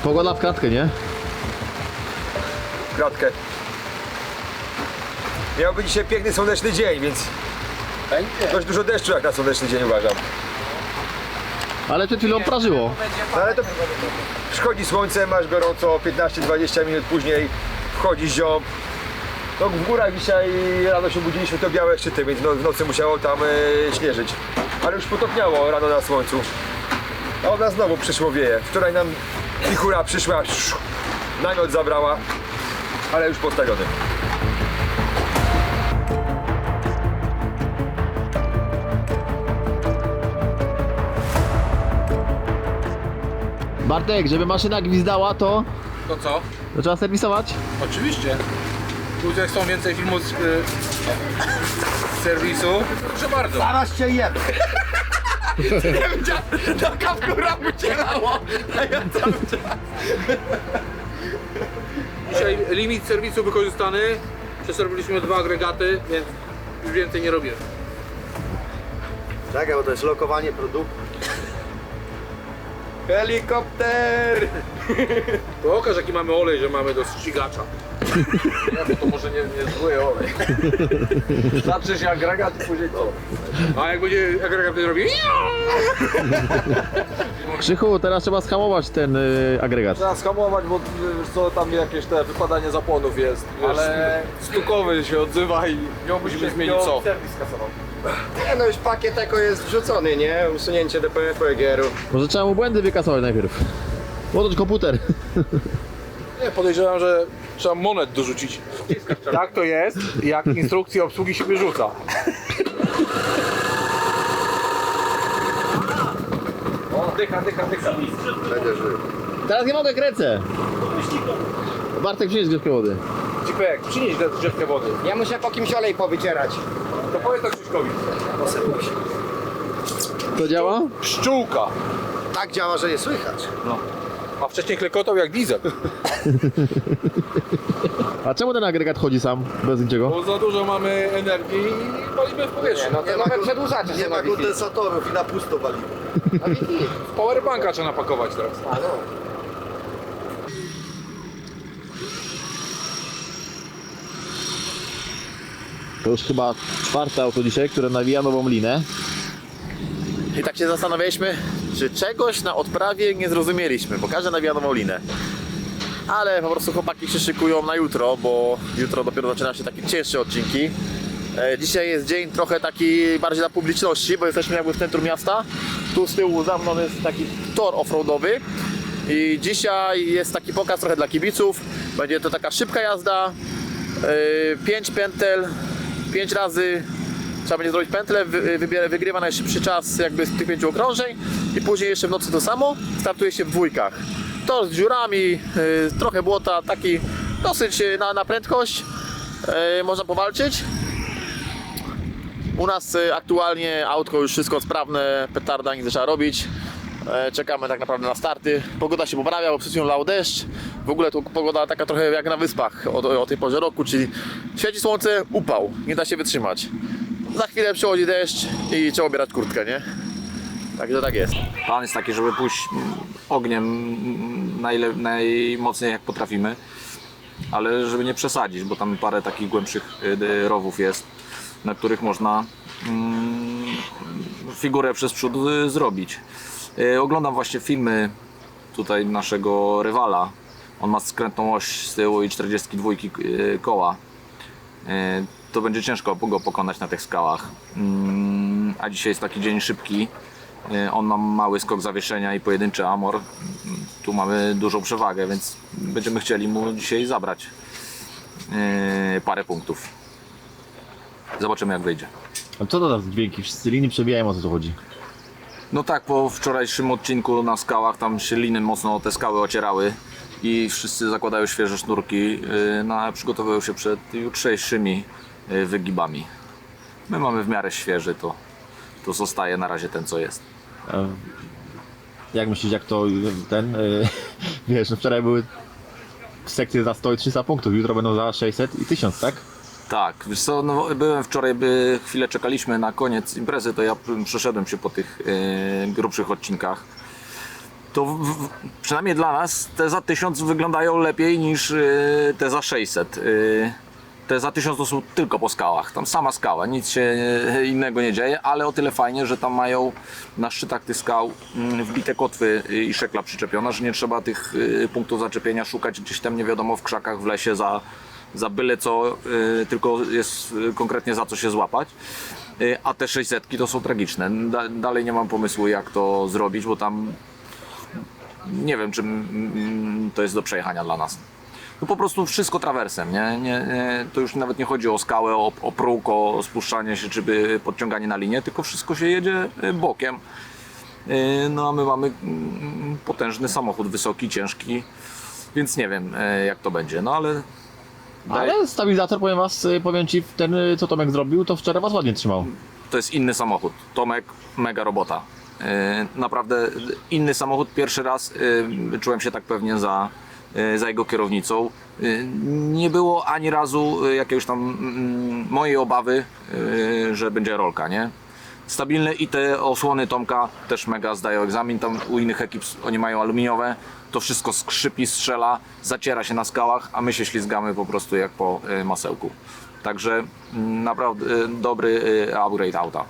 Pogoda w kratkę, nie? W kratkę. Miał być dzisiaj piękny, słoneczny dzień, więc dość dużo deszczu jak na słoneczny dzień, uważam. Ale przed chwilą prażyło. No ale to przychodzi słońce, masz gorąco, 15-20 minut później wchodzi ziom. No w górach dzisiaj rano się budziliśmy, to białe szczyty, więc w nocy musiało tam śnieżyć. Ale już potopniało rano na słońcu. A od nas znowu przyszło wieje. Wczoraj nam wichura przyszła, namiot zabrała, ale już postawiony. Bartek, żeby maszyna gwizdała, to To co? trzeba serwisować. Oczywiście. Ludzie chcą więcej filmów z serwisu. Proszę bardzo. Zaraz cię jem! Taka góra ucierało, a ja cały czas. Dzisiaj limit serwisu wykorzystany. Przeserwiliśmy 2 agregaty, więc już więcej nie robię. Czekaj, bo to jest lokowanie produktu. Helikopter! Pokaż jaki mamy olej, że mamy do ścigacza. Nie, bo to może nie zły olej. Znaczy się agregat i później to. A jak będzie agregat robi? Krzychu, teraz trzeba schamować ten agregat. Trzeba skamować, bo wiesz co, tam jakieś te wypadanie zapłonów jest. Wiesz, Ale- stukowy się odzywa i musimy zmienić co. Nie no, już pakiet eko jest wrzucony, nie? Usunięcie DPF-u, EGR-u. Może trzeba mu błędy wykasować najpierw. Podłącz komputer. Nie, podejrzewam, że trzeba monet dorzucić. Tak to jest, jak instrukcja obsługi się wyrzuca. O, dycha. Będę żył. Teraz nie mogę, kręcę. Bartek, przynieś grzewkę wody. Cipek, przynieś drzewkę wody. Ja muszę po kimś olej powycierać. To powiedz to Krzyśkowi. To działa? Pszczółka. Tak działa, że nie słychać. A wcześniej klekotał jak diesel. A czemu ten agregat chodzi sam, bez niczego? Bo za dużo mamy energii i palimy w powietrzu. No to nowe przedłużacze nie ma kondensatorów i na pusto walimy. W powerbanka trzeba napakować teraz. To już chyba 4. auto dzisiaj, które nawija nową linę. I tak się zastanawialiśmy, czy czegoś na odprawie nie zrozumieliśmy, bo każdy nawija nową linę. Ale po prostu chłopaki się szykują na jutro, bo jutro dopiero zaczyna się takie cięższe odcinki. Dzisiaj jest dzień trochę taki bardziej dla publiczności, bo jesteśmy jakby w centrum miasta. Tu z tyłu za mną jest taki tor offroadowy. I dzisiaj jest taki pokaz trochę dla kibiców. Będzie to taka szybka jazda, 5 pętel, 5 razy trzeba będzie zrobić pętlę, wygrywa najszybszy czas jakby z tych 5 okrążeń i później jeszcze w nocy to samo, startuje się w dwójkach. Tor z dziurami, trochę błota, taki dosyć na prędkość, można powalczyć. U nas aktualnie autko już wszystko sprawne, petarda nic nie trzeba robić. Czekamy tak naprawdę na starty. Pogoda się poprawia, bo przed chwilą lał deszcz. W ogóle tu pogoda taka trochę jak na wyspach o tej porze roku, czyli świeci słońce, upał, nie da się wytrzymać. Za chwilę przychodzi deszcz i trzeba ubierać kurtkę, nie? Także tak jest. Plan jest taki, żeby pójść ogniem najmocniej jak potrafimy, ale żeby nie przesadzić, bo tam parę takich głębszych rowów jest, na których można figurę przez przód zrobić. Oglądam właśnie filmy tutaj naszego rywala. On ma skrętną oś z tyłu i 42 koła. To będzie ciężko go pokonać na tych skałach. A dzisiaj jest taki dzień szybki. On ma mały skok zawieszenia i pojedynczy amor. Tu mamy dużą przewagę, więc będziemy chcieli mu dzisiaj zabrać parę punktów. Zobaczymy jak wyjdzie. A co to za dźwięki? Wszyscy liny przebijają, o co tu chodzi? No tak, po wczorajszym odcinku na skałach tam się liny mocno te skały ocierały i wszyscy zakładają świeże sznurki, przygotowują się przed jutrzejszymi wygibami. My mamy w miarę świeży, to zostaje na razie ten co jest. Jak myślisz, jak to wiesz, no wczoraj były sekcje za 100 i 300 punktów, jutro będą za 600 i 1000, tak? Tak, wiesz co, no, byłem wczoraj, chwilę czekaliśmy na koniec imprezy, to ja przeszedłem się po tych grubszych odcinkach. to przynajmniej dla nas te za 1000 wyglądają lepiej niż te za 600. Te za 1000 to są tylko po skałach, tam sama skała, nic się innego nie dzieje, ale o tyle fajnie, że tam mają na szczytach tych skał wbite kotwy i szekla przyczepiona, że nie trzeba tych punktów zaczepienia szukać gdzieś tam nie wiadomo w krzakach, w lesie za byle co, tylko jest konkretnie za co się złapać. A te 600 to są tragiczne. Dalej nie mam pomysłu jak to zrobić, bo tam nie wiem czy to jest do przejechania dla nas. No po prostu wszystko trawersem, nie, to już nawet nie chodzi o skałę, o próg, o spuszczanie się czy podciąganie na linię, tylko wszystko się jedzie bokiem. No a my mamy potężny samochód, wysoki, ciężki, więc nie wiem jak to będzie, no ale... Ale stabilizator, powiem Ci, ten co Tomek zrobił, to wczoraj Was ładnie trzymał. To jest inny samochód. Tomek, mega robota. Naprawdę inny samochód. Pierwszy raz czułem się tak pewnie za jego kierownicą. Nie było ani razu jakiejś tam mojej obawy, że będzie rolka, nie? Stabilne i te osłony Tomka też mega zdają egzamin. Tam u innych ekip oni mają aluminiowe. To wszystko skrzypi, strzela, zaciera się na skałach, a my się ślizgamy po prostu jak po masełku. Także naprawdę dobry upgrade auta.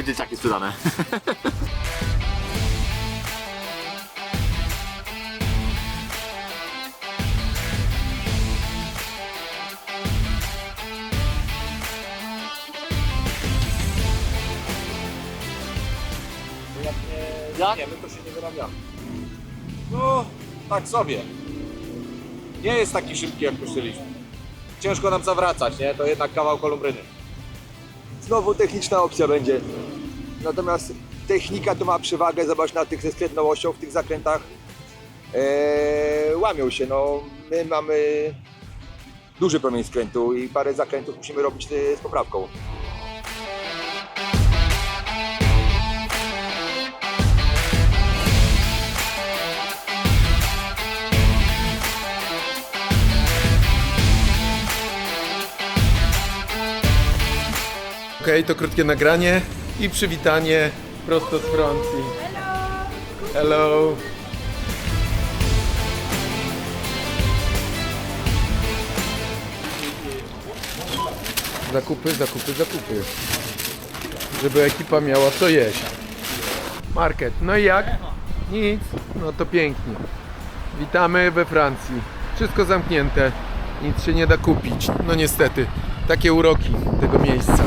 I dzieciaki sprzedane. Jak? Nie, my to się nie wyrabiamy. No, tak sobie. Nie jest taki szybki jak myśleliśmy. Ciężko nam zawracać, nie? To jednak kawał kolumbryny. Znowu techniczna opcja będzie. Natomiast technika to ma przewagę, zobacz na tych ze skrętnością w tych zakrętach. Łamią się, no my mamy duży promień skrętu i parę zakrętów musimy robić z poprawką. Okej, to krótkie nagranie i przywitanie prosto z Francji. Hello! Zakupy, zakupy, zakupy. Żeby ekipa miała co jeść. Market. No i jak? Nic. No to pięknie. Witamy we Francji. Wszystko zamknięte. Nic się nie da kupić. No niestety. Takie uroki tego miejsca.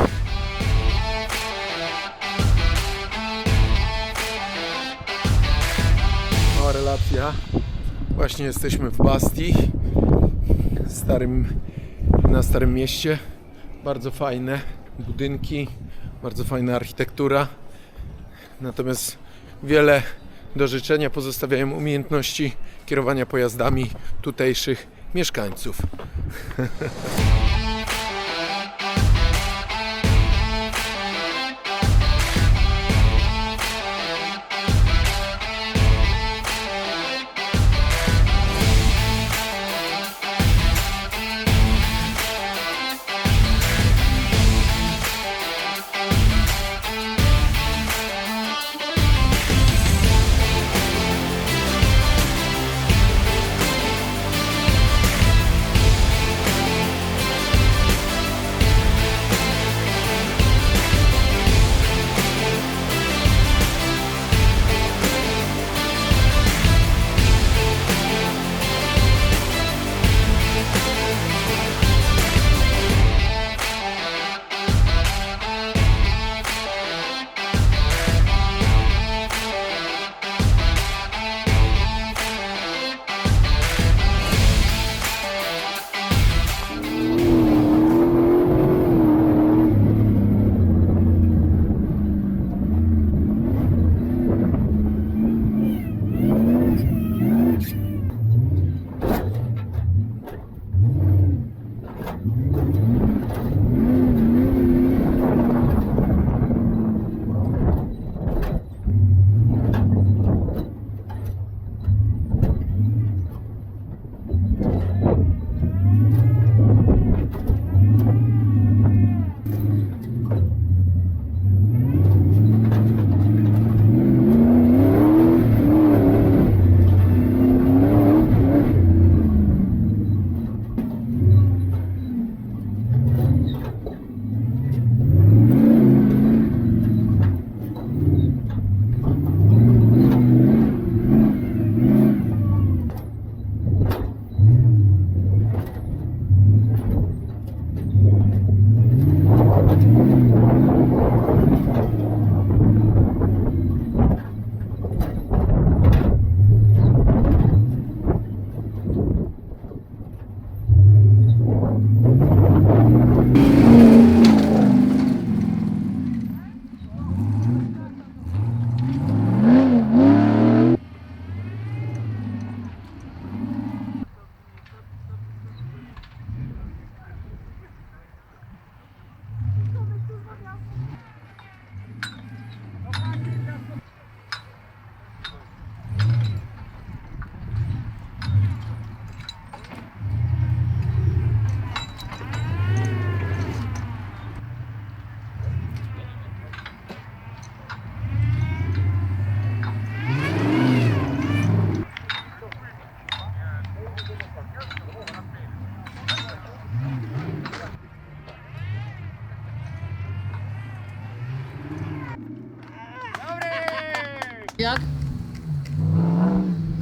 Mała relacja. Właśnie jesteśmy w Bastii. Na Starym Mieście. Bardzo fajne budynki. Bardzo fajna architektura. Natomiast wiele do życzenia pozostawiają umiejętności kierowania pojazdami tutejszych mieszkańców.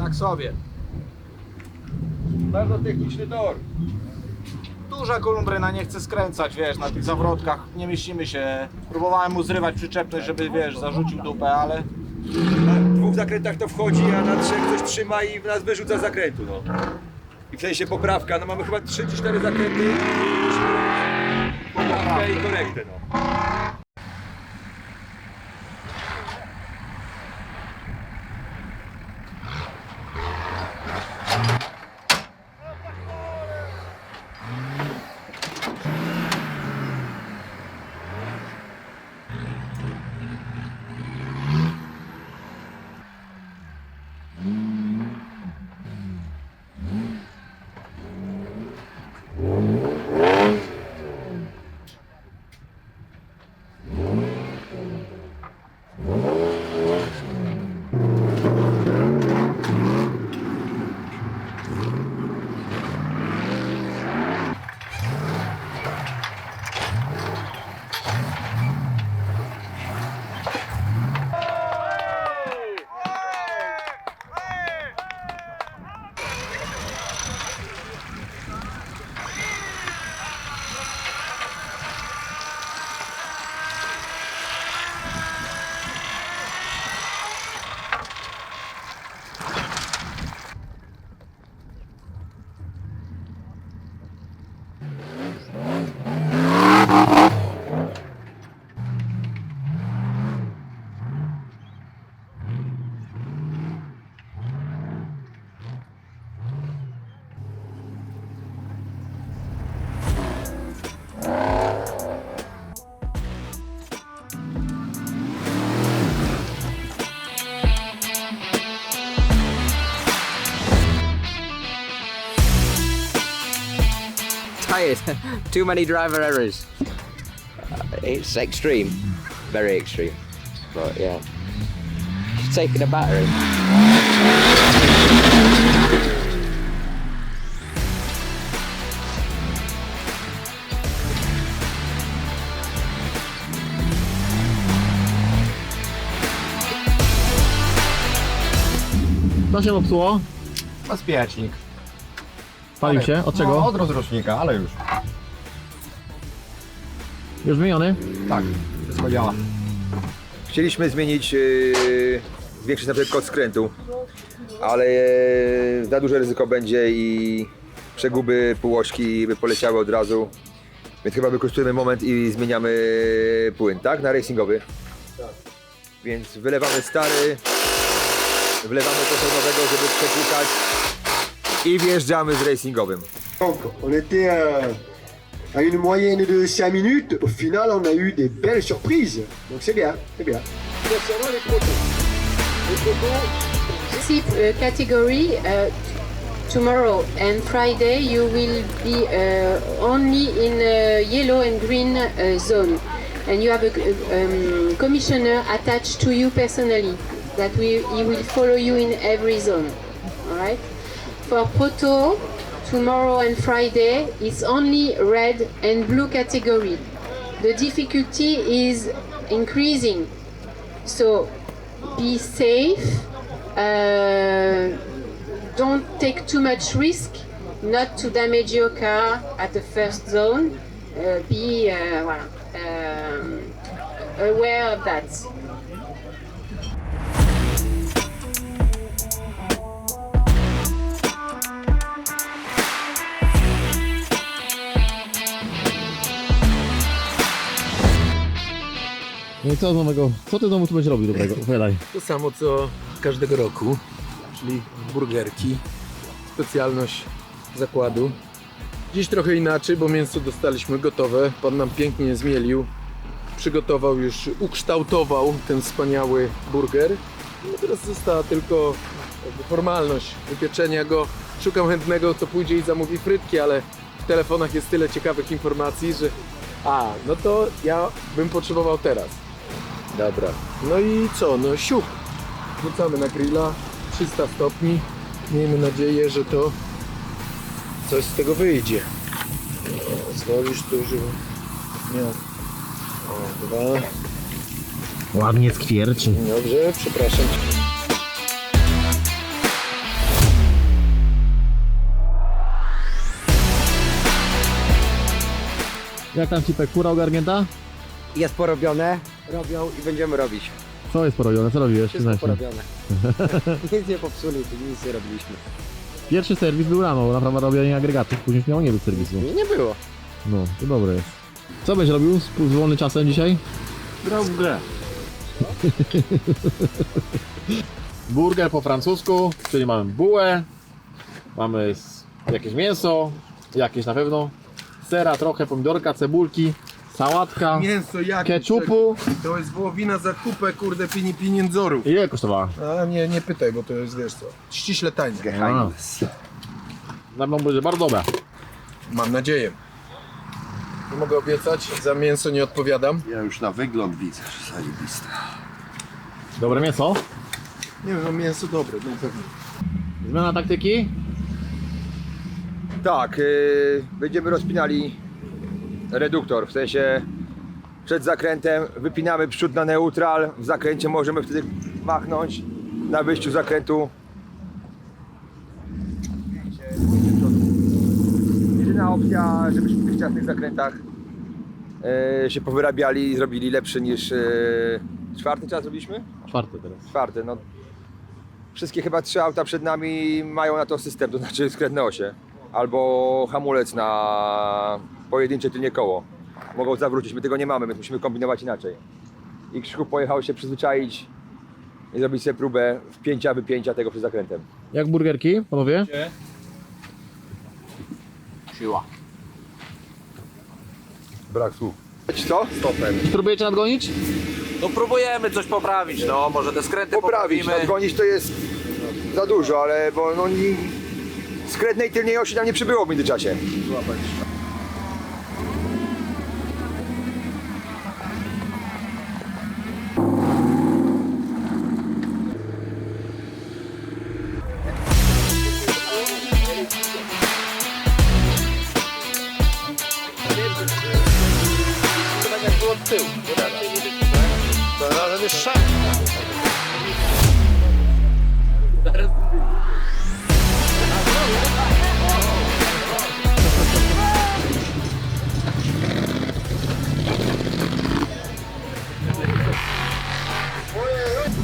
Tak sobie. Bardzo techniczny tor. Duża kolumbryna nie chce skręcać, wiesz, na tych zawrotkach nie mieścimy się. Próbowałem mu zrywać przyczepność, żeby, wiesz, zarzucił dupę, ale Na 2 zakrętach to wchodzi, a na 3 ktoś trzyma i nas wyrzuca z zakrętu, no. I w sensie poprawka, no mamy chyba 3 czy 4 zakręty i musimy robić poprawkę i korektę, no. Tired. Too many driver errors. It's extreme, very extreme. But yeah, she's taking a battery. Co się popsuło? Bezpiecznik. Palił się? Od czego? No, od rozrusznika, ale już. Już wymieniony? Tak, wszystko działa. Chcieliśmy zmienić, zwiększyć na przykład kod skrętu, ale za duże ryzyko będzie i przeguby półośki by poleciały od razu. Więc chyba wykorzystujemy moment i zmieniamy płyn, tak? Na racingowy. Więc wylewamy stary, wlewamy trochę nowego, żeby przepłukać i wjeżdżamy z racingowym. Donc, on était à une moyenne de 5 minutes. Au final, on a eu des belles surprises. Donc c'est bien, c'est bien. Concernant les protos. Les protos, Sip category tomorrow and Friday you will be only in yellow and green zone, and you have a commissioner attached to you personally that he will follow you in every zone. All right. For Proto, tomorrow and Friday it's only red and blue category. The difficulty is increasing, so be safe. Don't take too much risk not to damage your car at the first zone. Be aware of that. No i co nowego? Co ty znowu tu będziesz robił dobrego? Opowiadaj. To samo co każdego roku, czyli burgerki. Specjalność zakładu. Dziś trochę inaczej, bo mięso dostaliśmy gotowe. Pan nam pięknie zmielił. Przygotował już, ukształtował ten wspaniały burger. No teraz została tylko jakby formalność wypieczenia go. Szukam chętnego, kto pójdzie i zamówi frytki, ale w telefonach jest tyle ciekawych informacji, że... no to ja bym potrzebował teraz. Dobra. No i co? No siup. Wrzucamy na grilla. 300 stopni. Miejmy nadzieję, że to coś z tego wyjdzie. Zwolisz tu, żeby miał. O, 2. Ładnie skwierczy. Dobrze, przepraszam. Jak tam Cipek, kura ogarnięta? Jest porobione, robią i będziemy robić. Co jest porobione? Co robiłeś? Wszystko Przyznaj się. porobione. Nic nie popsuli, nic nie robiliśmy. Pierwszy serwis był rano, naprawdę robienie agregatów, później miało nie być serwisu. Nie było. No, to dobre jest. Co będziesz robił z wolnym czasem dzisiaj? Grał w grę. Burger po francusku, czyli mamy bułę, mamy jakieś mięso, jakieś na pewno, sera trochę, pomidorka, cebulki, sałatka, Mięso jakie? keczupu. To jest wołowina za kupę, kurde, pieniędzorów. Ile kosztowała? A nie pytaj, bo to jest, wiesz co, ściśle tańce. Na pewno będzie bardzo dobra. Mam nadzieję. Nie mogę obiecać, za mięso nie odpowiadam. Ja już na wygląd widzę, że zajebiste. Dobre mięso. Nie wiem, no mięso dobre, na pewno. Zmiana taktyki. Tak, będziemy rozpinali reduktor, w sensie przed zakrętem wypinamy przód na neutral, w zakręcie możemy wtedy machnąć, na wyjściu z zakrętu. Jedyna opcja, żebyśmy w tych ciasnych zakrętach się powyrabiali i zrobili lepszy niż czwarty czas robiliśmy? Czwarty teraz. Czwarty, no. Wszystkie chyba 3 auta przed nami mają na to system, to znaczy skrętne osie. Albo hamulec na pojedyncze tylnie koło. Mogą zawrócić, my tego nie mamy, więc musimy kombinować inaczej. I Krzychu pojechał się przyzwyczaić i zrobić sobie próbę wpięcia, wypięcia tego przed zakrętem. Jak burgerki, panowie? Siła. Brak słów. Co? Stopem. Próbujecie nadgonić? No próbujemy coś poprawić, no może te skręty Poprawić, poprawimy. nadgonić to jest za dużo, ale bo no, skrętnej tylnej osi nam nie przybyło w międzyczasie.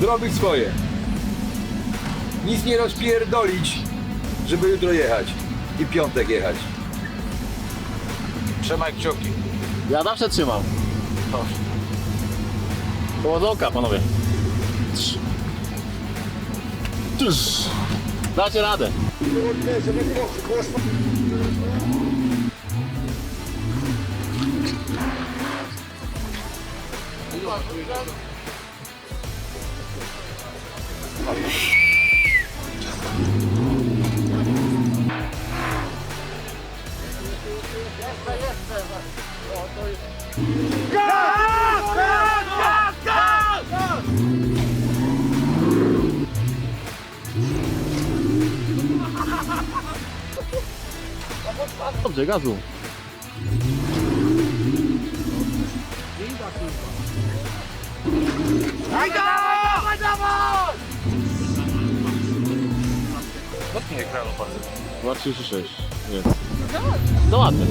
Zrobić swoje. Nic nie rozpierdolić, żeby jutro jechać i piątek jechać. Trzymaj kciuki. Ja zawsze trzymam. Powodzonka, panowie. Dacie radę. Dobrze, gazu. Nie ekranu bardzo. 2,36 jest. No ładne.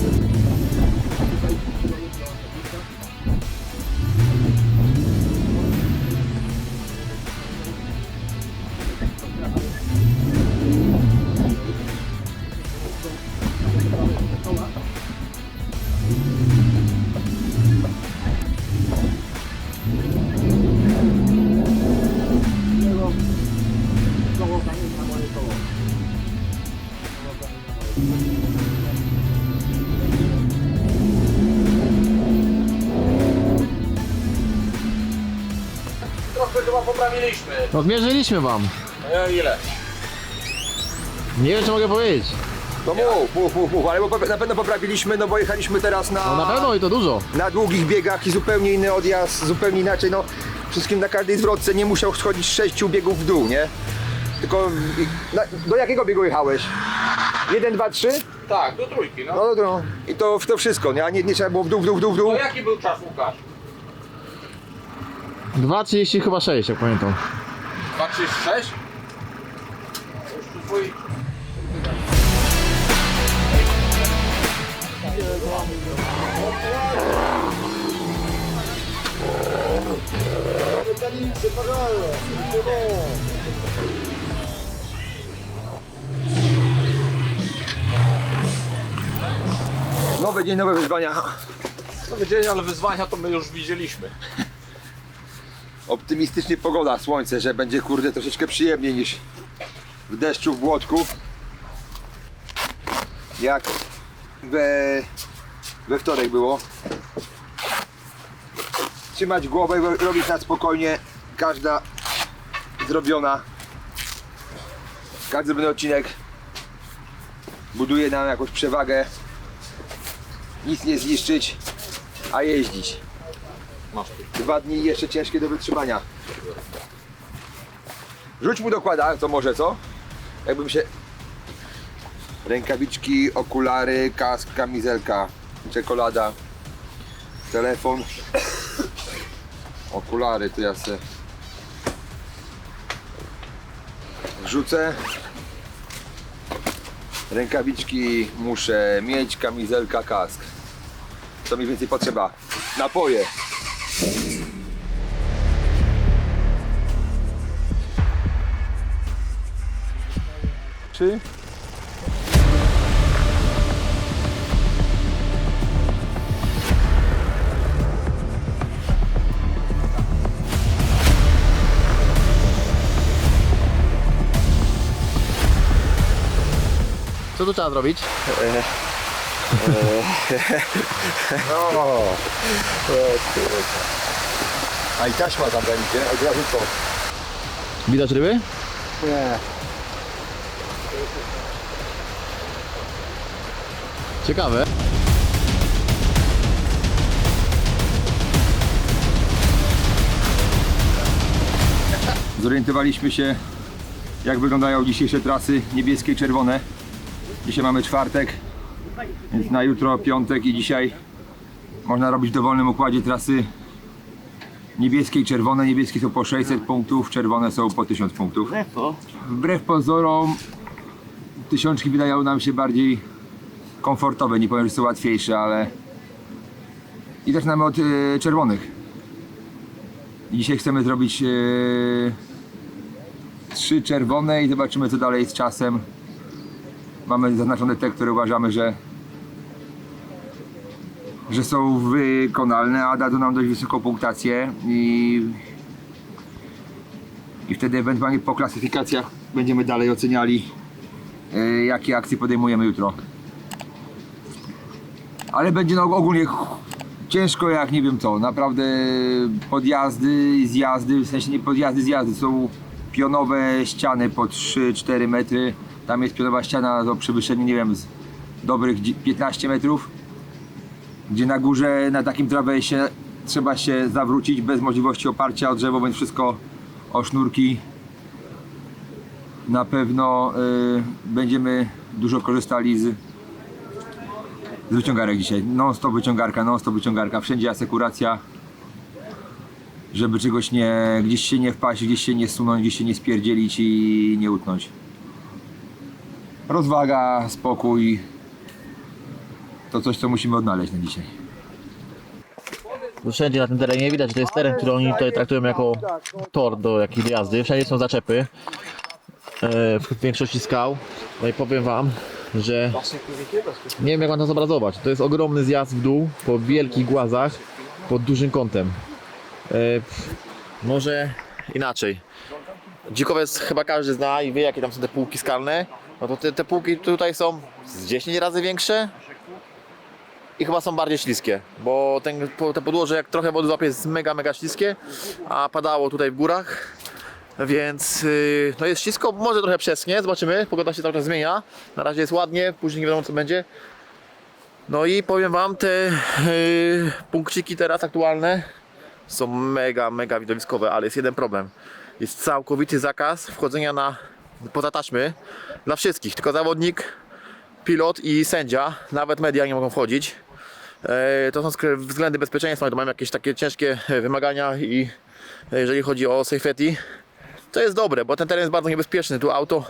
Trochę chyba poprawiliśmy. No zmierzyliśmy wam. No ile? Nie wiem, czy mogę powiedzieć. To mów, ale na pewno poprawiliśmy, no bo jechaliśmy teraz No na pewno i to dużo. na długich biegach i zupełnie inny odjazd, zupełnie inaczej, no wszystkim na każdej zwrotce nie musiał schodzić 6 biegów w dół, nie? Tylko do jakiego biegu jechałeś? 1, 2, 3? Tak, do trójki, no. No. I to wszystko, nie? A nie trzeba było w dół. To jaki był czas, Łukasz? 2,30 chyba 6, jak pamiętam. 2,36? Twój... C'est pas grave, c'est bon. Nowy dzień, nowe wyzwania. Nowy dzień, ale wyzwania to my już widzieliśmy. Optymistycznie pogoda, słońce, że będzie kurde troszeczkę przyjemniej niż w deszczu, w błotku. Jak we wtorek było. Trzymać głowę i robić na spokojnie. Każda zrobiona. Każdy zrobiony odcinek buduje nam jakąś przewagę. Nic nie zniszczyć, a jeździć. 2 dni jeszcze ciężkie do wytrzymania. Rzuć mu dokłada, to może co? Jakbym się... Rękawiczki, okulary, kask, kamizelka, czekolada, telefon, okulary, to ja se wrzucę. Rękawiczki muszę mieć, kamizelka, kask. Co mi więcej potrzeba? Napoje. Czy? Co tu trzeba zrobić? A i taśma tam będzie, od razu to. Widać ryby? Nie. Ciekawe. Zorientowaliśmy się, jak wyglądają dzisiejsze trasy niebieskie i czerwone. Dzisiaj mamy czwartek, więc na jutro piątek i dzisiaj można robić w dowolnym układzie trasy niebieskie i czerwone. Niebieskie są po 600 punktów, czerwone są po 1000 punktów. Wbrew pozorom tysiączki wydają nam się bardziej komfortowe, nie powiem, że są łatwiejsze, ale i zaczynamy od czerwonych. Dzisiaj chcemy zrobić 3 czerwone i zobaczymy, co dalej z czasem. Mamy zaznaczone te, które uważamy, że są wykonalne, a dadzą nam dość wysoką punktację i wtedy ewentualnie po klasyfikacjach będziemy dalej oceniali, jakie akcje podejmujemy jutro. Ale będzie no ogólnie ciężko jak nie wiem co, naprawdę podjazdy i zjazdy, w sensie nie podjazdy, zjazdy, są pionowe ściany po 3-4 metry, tam jest pionowa ściana do przewyższenia, nie wiem, z dobrych 15 metrów, gdzie na górze, na takim trawersie trzeba się zawrócić bez możliwości oparcia o drzewo, więc wszystko o sznurki. Na pewno będziemy dużo korzystali z wyciągarek dzisiaj. Non-stop wyciągarka, wszędzie asekuracja, żeby czegoś gdzieś się nie wpaść, gdzieś się nie zsunąć, gdzieś się nie spierdzielić i nie utknąć. Rozwaga, spokój, to coś, co musimy odnaleźć na dzisiaj. Wszędzie na tym terenie widać, że to jest teren, który oni tutaj traktują jako tor do jakiejś jazdy. Wszędzie są zaczepy, w większości skał. No i powiem wam, że nie wiem, jak mam to zobrazować. To jest ogromny zjazd w dół po wielkich głazach pod dużym kątem. Może inaczej. Dzikowiec chyba każdy zna i wie, jakie tam są te półki skalne. No to te półki tutaj są z 10 razy większe i chyba są bardziej śliskie, bo te podłoże, jak trochę wody złapie, jest mega śliskie, a padało tutaj w górach, więc no jest ślisko, może trochę przeschnie, zobaczymy, pogoda się cały czas zmienia, na razie jest ładnie, później nie wiadomo co będzie. No i powiem wam, te punkciki teraz aktualne są mega widowiskowe, ale jest jeden problem. Jest całkowity zakaz wchodzenia poza taśmy dla wszystkich, tylko zawodnik, pilot i sędzia, nawet media nie mogą wchodzić. To są względy bezpieczeństwa, to mają jakieś takie ciężkie wymagania i jeżeli chodzi o safety, to jest dobre, bo ten teren jest bardzo niebezpieczny. Tu auto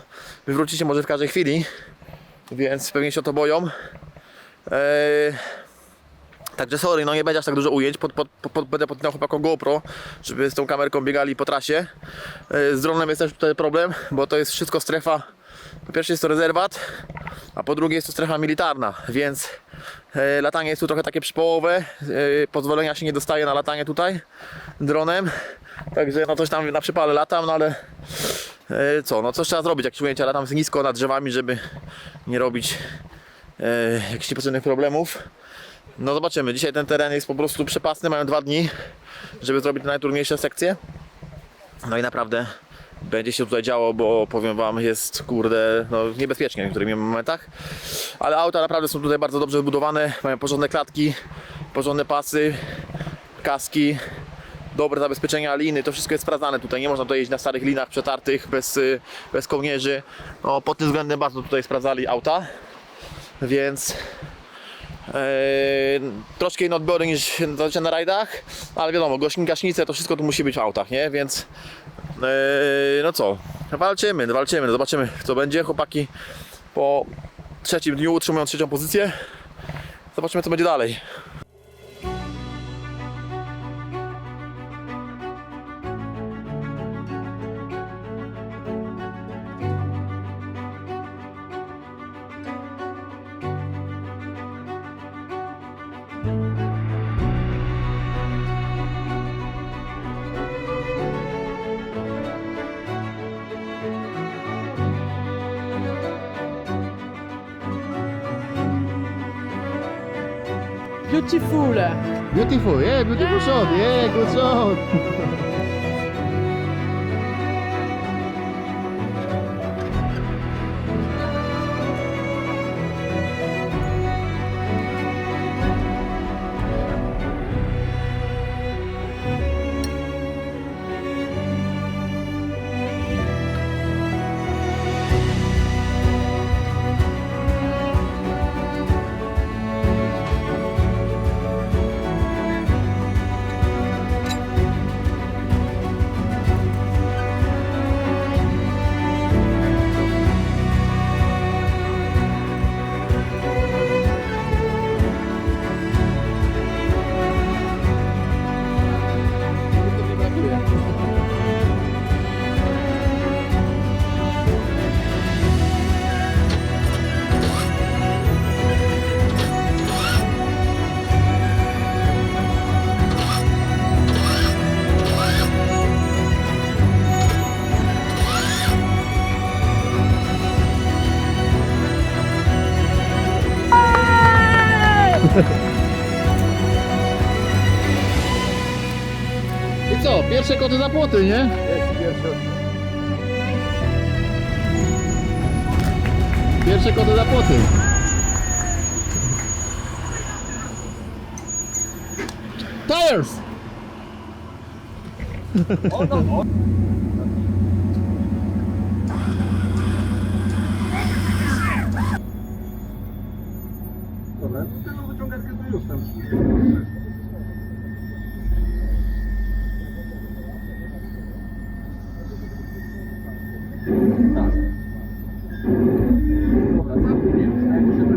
wywróci się może w każdej chwili, więc pewnie się o to boją. Także sorry, no nie będzie aż tak dużo ujęć, będę podpinał chłopakom GoPro, żeby z tą kamerką biegali po trasie. Z dronem jest też tutaj problem, bo to jest wszystko strefa, po pierwsze jest to rezerwat, a po drugie jest to strefa militarna, więc latanie jest tu trochę takie przypołowe, pozwolenia się nie dostaje na latanie tutaj dronem, także no coś tam na przypale latam, no ale co, no coś trzeba zrobić, jakieś ujęcia latam nisko nad drzewami, żeby nie robić jakichś niepotrzebnych problemów. No zobaczymy, dzisiaj ten teren jest po prostu przepasny, mają 2 dni, żeby zrobić te najtrudniejsze sekcje. No i naprawdę będzie się tutaj działo, bo powiem wam, jest kurde, no niebezpiecznie w niektórych momentach. Ale auta naprawdę są tutaj bardzo dobrze wybudowane, mają porządne klatki, porządne pasy, kaski, dobre zabezpieczenia liny, to wszystko jest sprawdzane tutaj, nie można tutaj jeździć na starych linach przetartych, bez kołnierzy. No pod tym względem bardzo tutaj sprawdzali auta, więc troszkę inne odbiory niż na rajdach, ale wiadomo, gaśnice, to wszystko tu musi być w autach, nie? Więc no co, walczymy, zobaczymy co będzie. Chłopaki po 3. dniu utrzymują 3. pozycję, zobaczymy co będzie dalej. Beautiful. Beautiful, yeah, beautiful shot, yeah, good shot. I co? Pierwsze koty za płoty, nie? Pierwsze koty za płoty. Tires!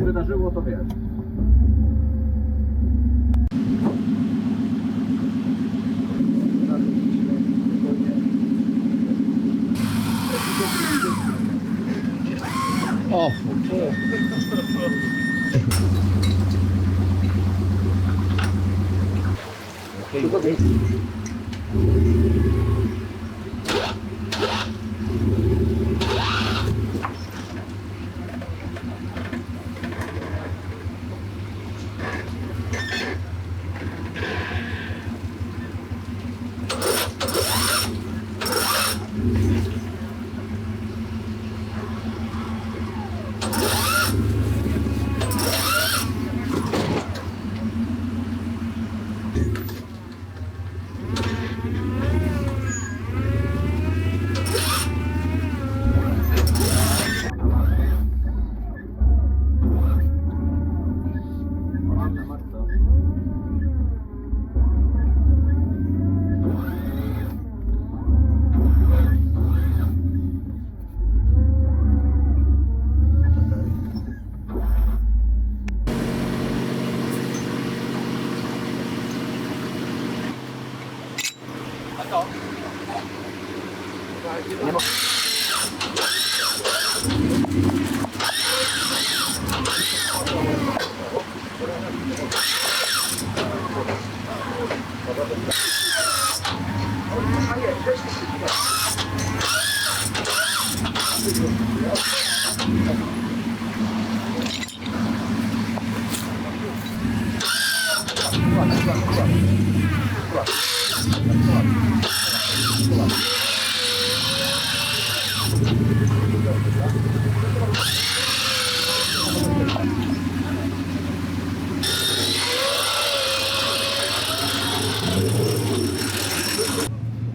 Wydarzyło to wiesz. O!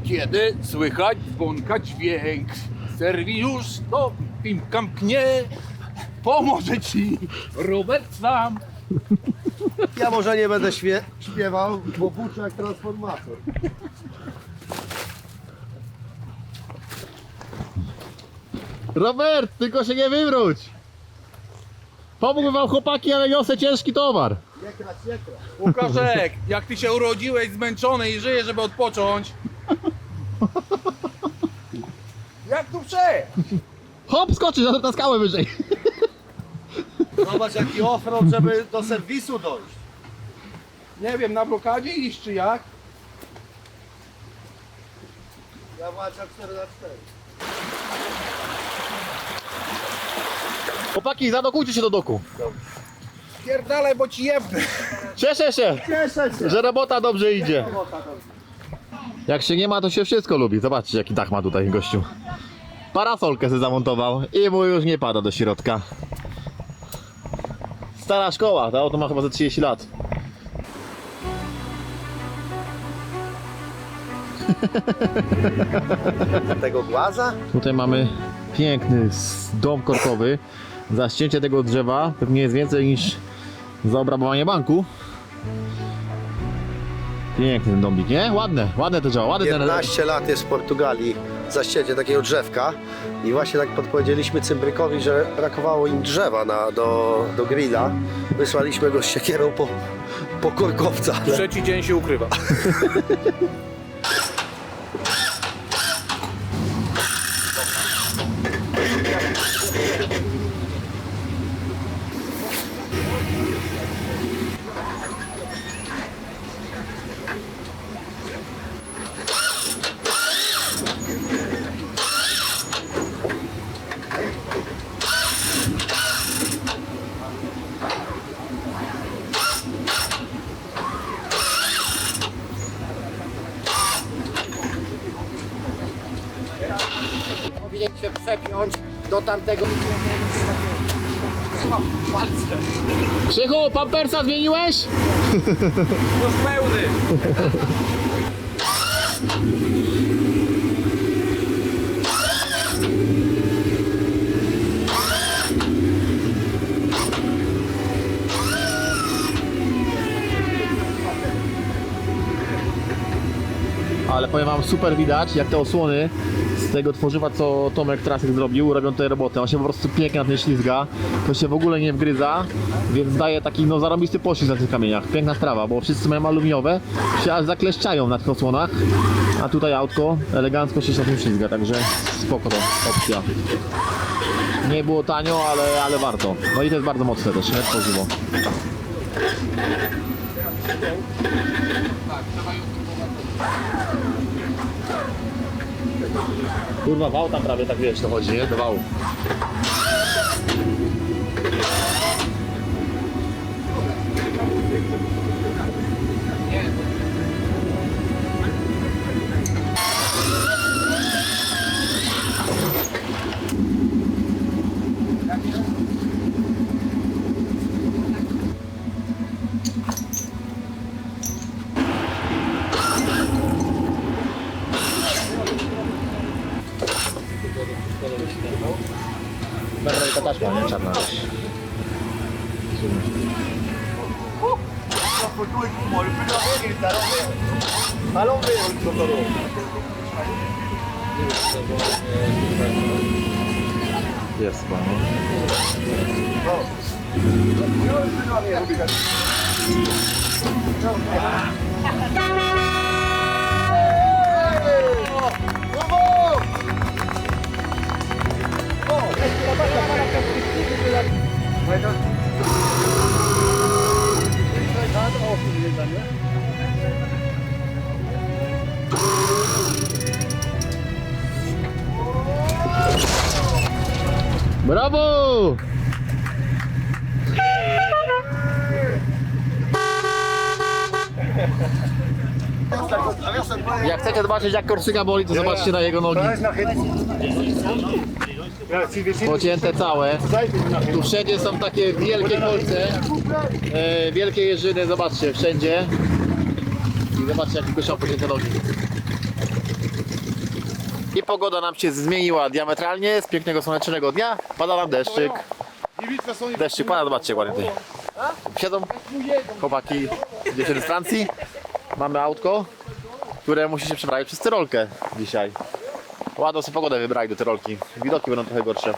Kiedy słychać dzwonka dźwięk, serwiniusz to pimpka mknie, pomoże ci Robert sam. Ja może nie będę śpiewał, bo buczę jak transformator. Robert, tylko się nie wywróć! Pomógł wam chłopaki, ale niosę ciężki towar. Łukaszek, jak ty się urodziłeś zmęczony i żyjesz, żeby odpocząć. Jak tu przejść? Hop, skoczy na skałę wyżej. Zobacz jaki offroad, żeby do serwisu dojść. Nie wiem, na blokadzie iść czy jak? Ja włączam 4x4. Chłopaki, zadokujcie się do doku. Pierdalaj, bo ci jebnę. Cieszę się, że robota dobrze idzie. Jak się nie ma, to się wszystko lubi. Zobaczcie, jaki dach ma tutaj gościu. Parasolkę sobie zamontował i mu już nie pada do środka. Stara szkoła, to auto ma chyba ze 30 lat. Tego głaza? Tutaj mamy piękny dom korkowy. Za ścięcie tego drzewa pewnie jest więcej niż za obrabowanie banku. Piękny ten dąbik, nie? Ładne to drzewo, ładny ten... 11 lat jest w Portugalii za ścięcie takiego drzewka i właśnie tak podpowiedzieliśmy Cymbrykowi, że brakowało im drzewa do grilla. Wysłaliśmy go z siekierą po korkowca. ale- Trzeci dzień się ukrywa. Powinien się przepiąć do tamtego. Krzychu, pampersa zmieniłeś? Już pełny. Ale powiem wam, super widać, jak te osłony z tego tworzywa, co Tomek Trasek zrobił, robią tutaj robotę. On się po prostu pięknie na tym ślizga, to się w ogóle nie wgryza, więc daje taki no zarąbisty poślizg na tych kamieniach. Piękna sprawa, bo wszyscy mają aluminiowe, się aż zakleszczają na tych osłonach, a tutaj autko elegancko się na tym ślizga, także spoko to opcja. Nie było tanio, ale warto. No i to jest bardzo mocne też, nie? Tworzywo. Kurwa, wał tam prawie tak wiesz, to chodzi, nie? Do wału. Będę taśma, nie? Czarna. Jest chyba, no. Brawo! Jak chcecie zobaczyć jak Korsyka boli, to zobaczcie na jego nogi. Pocięte całe. Tu wszędzie są takie wielkie kolce. Wielkie jeżyny, zobaczcie, wszędzie. I zobaczcie jak tylko są pocięte nogi. I pogoda nam się zmieniła diametralnie. Z pięknego słonecznego dnia pada nam deszczyk. Deszczyk pada, zobaczcie ładnie tutaj. Siedzą chłopaki, dziewczyny z Francji. Mamy autko, które musi się przeprawić przez Tyrolkę dzisiaj. Ładną sobie pogodę wybrali do Tyrolki. Widoki będą trochę gorsze.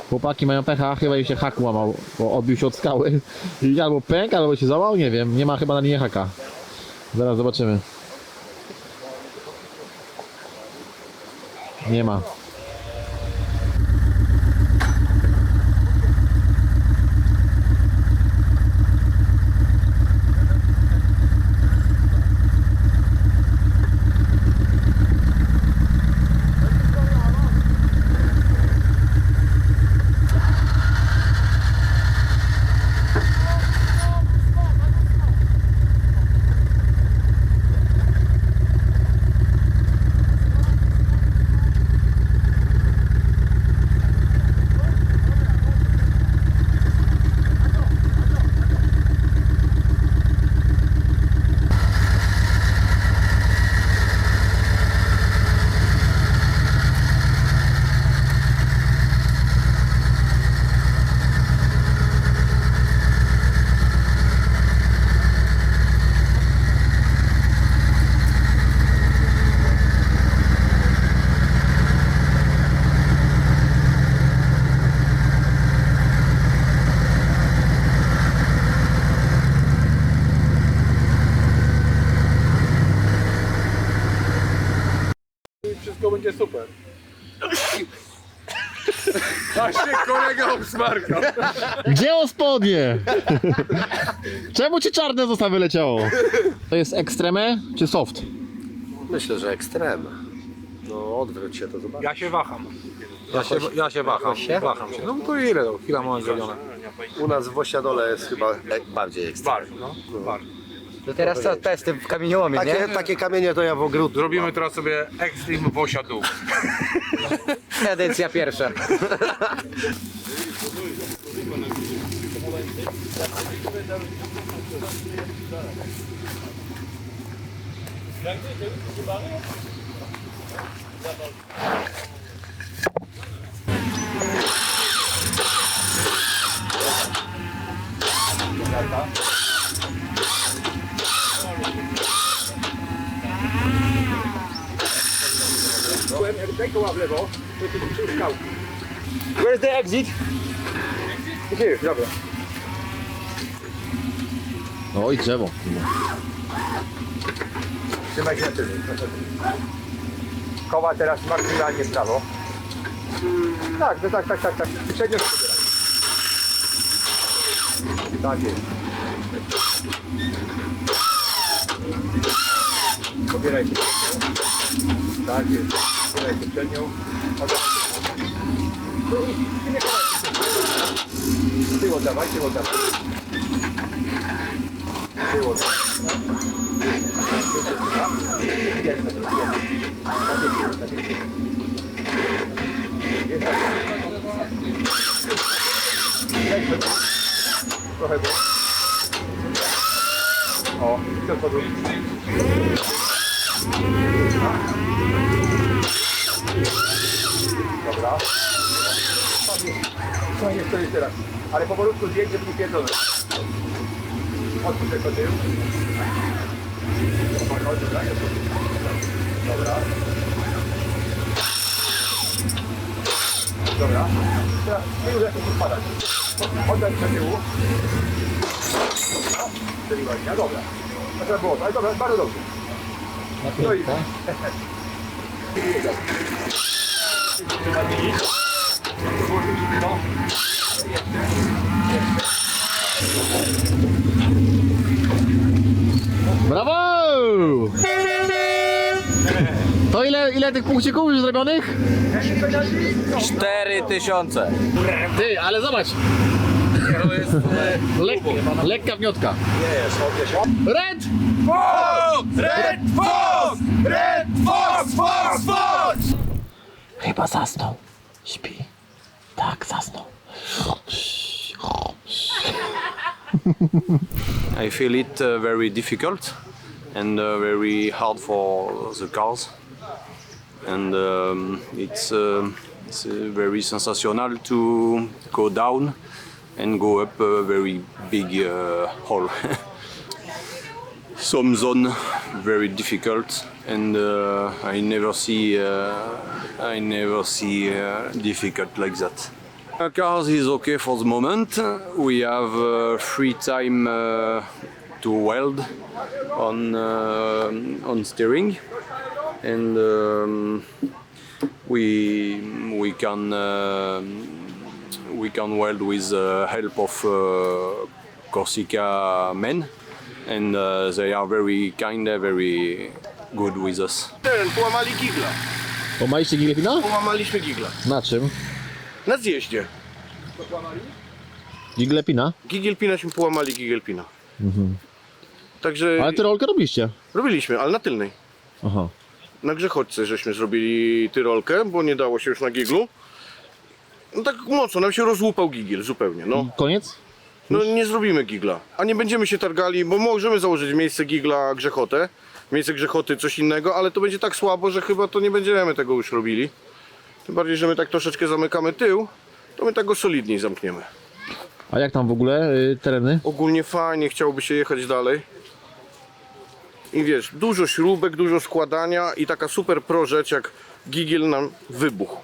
Chłopaki mają pecha, chyba im się hak łamał, bo odbił się od skały. I albo pęk, albo się załamał, nie wiem. Nie ma chyba na linie haka. Zaraz zobaczymy. Nie ma. Wszystko będzie super. A się kolega obsmarkał. Gdzie o spodnie? Czemu ci czarne zostawy leciało? To jest ekstreme czy soft? Myślę, że ekstrem. No odwróć się, to zobacz. Ja się waham. Ja się waham. Waham się. No to ile? Chwila moment zrobione. U nas w Osiadole jest chyba bardziej ekstrem. Bardzo, no. Bardzo. To teraz co, testy w kamieniołomie, nie? Takie kamienie to ja w ogródku. Zrobimy teraz sobie Extreme Wosia dół. Edycja pierwsza. Where's the exit? Here, dobra. Oj, drzewo. Trzymaj się na tył. Koła teraz maksymalnie w prawo. Tak, no tak. Przednio się pobieraj. Tak jest. Pobieraj się. Tak jest. Pobieraj się przednią. Tył oddawaj. Tył oddawaj. Trochę było. O, do przodu. Dobra. Fajnie stoisz teraz. Ale powolutku zdjęć, żeby nie pierdolę. Odpuść tylko tył. Dobra. Dobra. Teraz nie już jak tu spadać. Oddaj do tyłu. Czyli właśnie, dobra. A teraz było to, ale dobra, bardzo dobrze. No i... Ile tych punkcików już zrobionych? 4000. Ty, ale zobacz. Lekka wniotka. Red! Red Fox! Red Fox! Fox! Fox! Chyba zasnął. Śpi. Tak, zasnął. I feel it very difficult and very hard for the cars, and it's very sensational to go down and go up a very big hole. Some zone very difficult, and I never see difficult like that. Cars is okay for the moment. We have free time to weld on steering, and we can weld with the help of Corsica men, and they are very kind, very good with us. Połamali gigla. Pomaliście Gilepina? Połamaliśmy gigla. Na czym? Na zjeździe. Gilepina? Gigielpinaśmy połamali Gigielpina. Także Ale ty rolkę robiliście. robiliśmy, ale na tylnej. Aha. Na Grzechodce żeśmy zrobili tyrolkę, bo nie dało się już na giglu. No tak mocno, nam się rozłupał gigiel zupełnie. No. Koniec? No nie zrobimy gigla, a nie będziemy się targali, bo możemy założyć w miejsce gigla Grzechotę, w miejsce Grzechoty coś innego, ale to będzie tak słabo, że chyba to nie będziemy tego już robili. Tym bardziej, że my tak troszeczkę zamykamy tył, to my tak go solidniej zamkniemy. A jak tam w ogóle tereny? Ogólnie fajnie, chciałoby się jechać dalej. I wiesz, dużo śrubek, dużo składania i taka super pro rzecz jak gigiel nam wybuchł,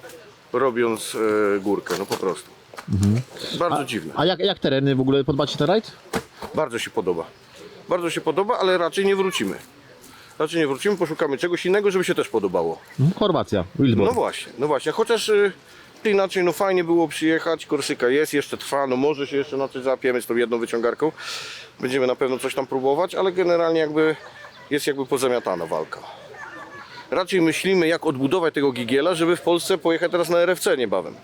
robiąc górkę, no po prostu. Bardzo dziwne. A jak tereny w ogóle? Podoba ci ten rajd? Bardzo się podoba. Bardzo się podoba, ale raczej nie wrócimy. Raczej nie wrócimy, poszukamy czegoś innego, żeby się też podobało. Chorwacja, Wilbur. No właśnie, chociaż inaczej, no fajnie było przyjechać, Korsyka jest, jeszcze trwa, no może się jeszcze na coś załapiemy z tą jedną wyciągarką. Będziemy na pewno coś tam próbować, ale generalnie jest jakby pozamiatana walka. Raczej myślimy, jak odbudować tego gigiela, żeby w Polsce pojechać teraz na RFC niebawem.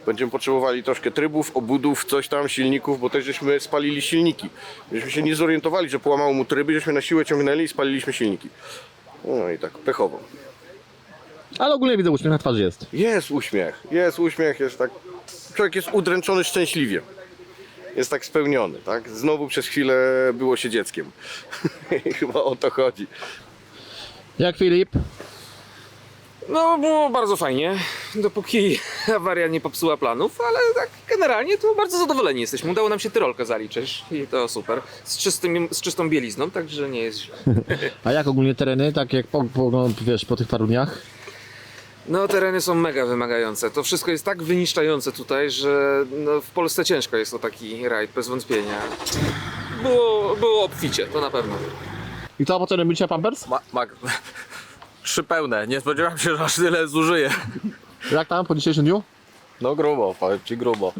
Będziemy potrzebowali troszkę trybów, obudów, coś tam, silników, bo też żeśmy spalili silniki. Żeśmy się nie zorientowali, że połamało mu tryby, żeśmy na siłę ciągnęli i spaliliśmy silniki. No i tak, pechowo. Ale ogólnie widzę, uśmiech na twarzy jest. Jest uśmiech, jest tak... Człowiek jest udręczony szczęśliwie. Jest tak spełniony, tak? Znowu przez chwilę było się dzieckiem. Chyba o to chodzi. Jak Filip? No, było bardzo fajnie, dopóki awaria nie popsuła planów, ale tak generalnie to bardzo zadowoleni jesteśmy. Udało nam się tyrolkę zaliczyć i to super. Z czystą bielizną, także nie jest źle. A jak ogólnie tereny, tak jak wiesz, po tych paru dniach? No, tereny są mega wymagające. To wszystko jest tak wyniszczające tutaj, że no, w Polsce ciężko jest o taki rajd, bez wątpienia. Było obficie, to na pewno. I to po co robicie Pampers? 3 pełne, nie spodziewałem się, że aż tyle zużyję. Jak tam po dzisiejszym dniu? No grubo, powiem ci grubo.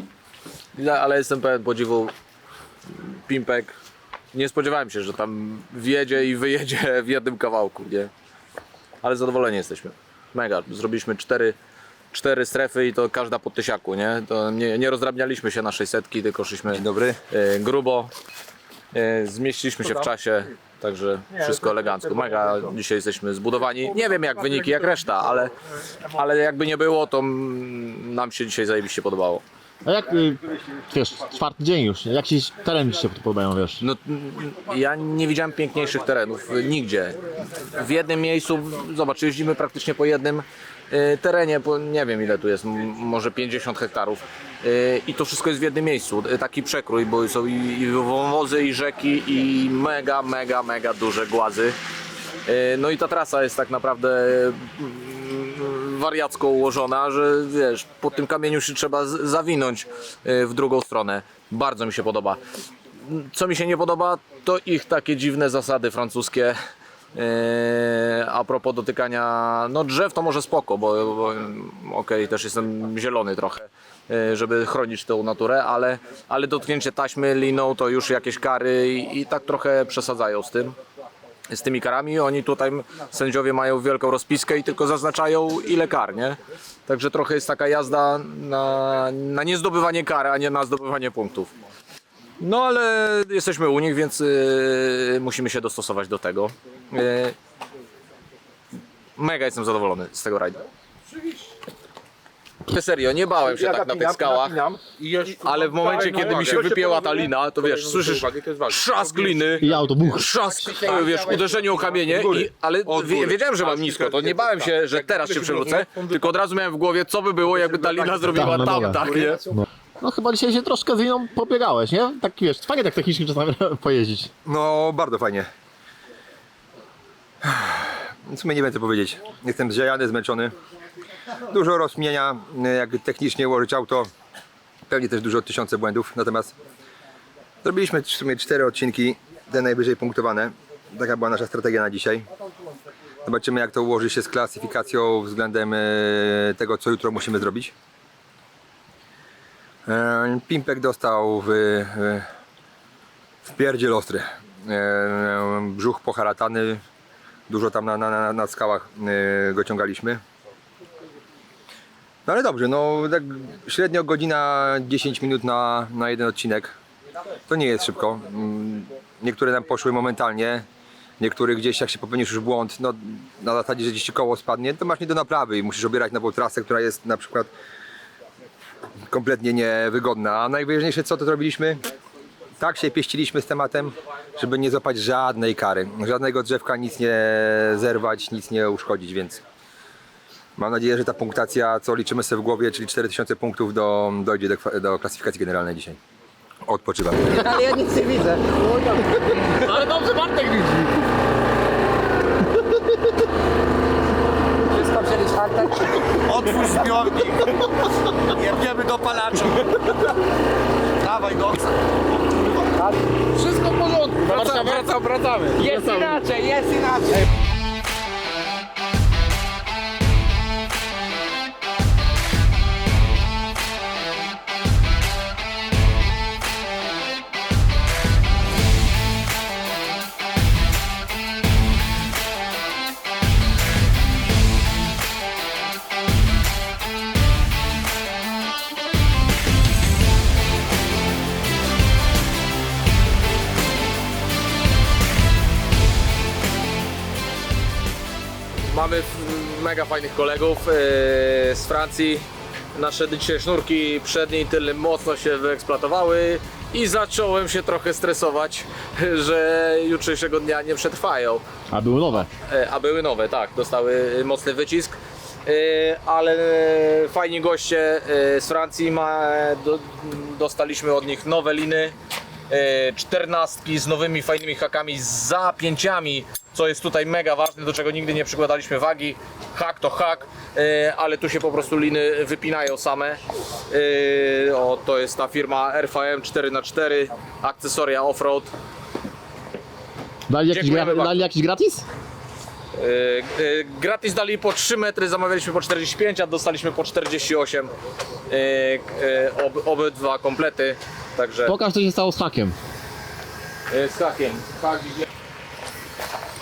Ale jestem pełen podziwu Pimpek. Nie spodziewałem się, że tam wjedzie i wyjedzie w jednym kawałku, nie? Ale zadowoleni jesteśmy. Mega, zrobiliśmy 4 strefy i to każda po tysiaku, nie? To nie rozdrabnialiśmy się na 600, tylko szliśmy grubo. Zmieściliśmy się w czasie, także wszystko elegancko. Mega dzisiaj jesteśmy zbudowani. Nie wiem jak wyniki, jak reszta, ale jakby nie było, to nam się dzisiaj zajebiście podobało. A jak, wiesz, 4. dzień już, jak ci tereny ci się podobają, wiesz? No, ja nie widziałem piękniejszych terenów nigdzie. W jednym miejscu, zobacz, jeździmy praktycznie po jednym terenie, nie wiem ile tu jest, może 50 hektarów. I to wszystko jest w jednym miejscu, taki przekrój, bo są i wąwozy, i rzeki, i mega duże głazy. No i ta trasa jest tak naprawdę wariacko ułożona, że wiesz, po tym kamieniu się trzeba zawinąć w drugą stronę. Bardzo mi się podoba. Co mi się nie podoba, to ich takie dziwne zasady francuskie. A propos dotykania, no drzew to może spoko, bo okej, też jestem zielony trochę, żeby chronić tą naturę, ale dotknięcie taśmy liną to już jakieś kary i tak trochę przesadzają z tym. z tymi karami. Oni tutaj, sędziowie, mają wielką rozpiskę i tylko zaznaczają ile kar, nie? Także trochę jest taka jazda na niezdobywanie kar, a nie na zdobywanie punktów. No ale jesteśmy u nich, więc musimy się dostosować do tego. Mega jestem zadowolony z tego rajdu. Serio, nie bałem się tak na tych skałach, ale w momencie, kiedy mi się wypięła ta lina, to wiesz, słyszysz trzask liny, I autobuch. trzask, wiesz, uderzenie o kamienie, ale wiedziałem, że mam nisko, to nie bałem się, że teraz się przewrócę, tylko od razu miałem w głowie, co by było, jakby ta lina zrobiła tam, tak, nie? No chyba dzisiaj się troszkę z liną pobiegałeś, nie? Tak wiesz, fajnie tak technicznie czasami pojeździć. No, bardzo fajnie. W sumie nie wiem co powiedzieć. Jestem zziajany, zmęczony. Dużo rozmienia, jak technicznie ułożyć auto. Pewnie też dużo tysiące błędów. Natomiast zrobiliśmy w sumie 4 odcinki, te najwyżej punktowane. Taka była nasza strategia na dzisiaj. Zobaczymy, jak to ułoży się z klasyfikacją względem tego, co jutro musimy zrobić. Pimpek dostał w pierdziel ostry. Brzuch poharatany. Dużo tam na skałach go ciągaliśmy. No ale dobrze, no tak średnio godzina 10 minut na jeden odcinek. To nie jest szybko. Niektóre nam poszły momentalnie. Niektóre gdzieś, jak się popełnisz już błąd, no na zasadzie, że gdzieś ci koło spadnie, to masz nie do naprawy i musisz obierać nową trasę, która jest na przykład kompletnie niewygodna. A najważniejsze co to zrobiliśmy? Tak się pieściliśmy z tematem, żeby nie złapać żadnej kary, żadnego drzewka, nic nie zerwać, nic nie uszkodzić, więc mam nadzieję, że ta punktacja, co liczymy sobie w głowie, czyli 4000 punktów dojdzie do klasyfikacji generalnej dzisiaj. Odpoczywam. Ale ja nic nie widzę. Ale dobrze Bartek widzi. Wszystko przed czwartek. Otwórz zbiornik. Jedziemy do palacza. Dawaj go. Wszystko w porządku. Wracamy. Jest inaczej, jest inaczej. Mamy mega fajnych kolegów z Francji. Nasze dzisiaj sznurki przednie i tylne mocno się wyeksploatowały i zacząłem się trochę stresować, że jutrzejszego dnia nie przetrwają. A były nowe. A były nowe, tak, dostały mocny wycisk. Ale fajni goście z Francji, dostaliśmy od nich nowe liny, 14 z nowymi fajnymi hakami, z zapięciami, co jest tutaj mega ważne, do czego nigdy nie przykładaliśmy wagi. Hak to hak, ale tu się po prostu liny wypinają same. To jest ta firma RVM 4x4, akcesoria offroad. Dali jakiś gratis? Gratis dali po 3 metry, zamawialiśmy po 45, a dostaliśmy po 48 obydwa komplety, także... Pokaż co się stało z hakiem. Z hakiem.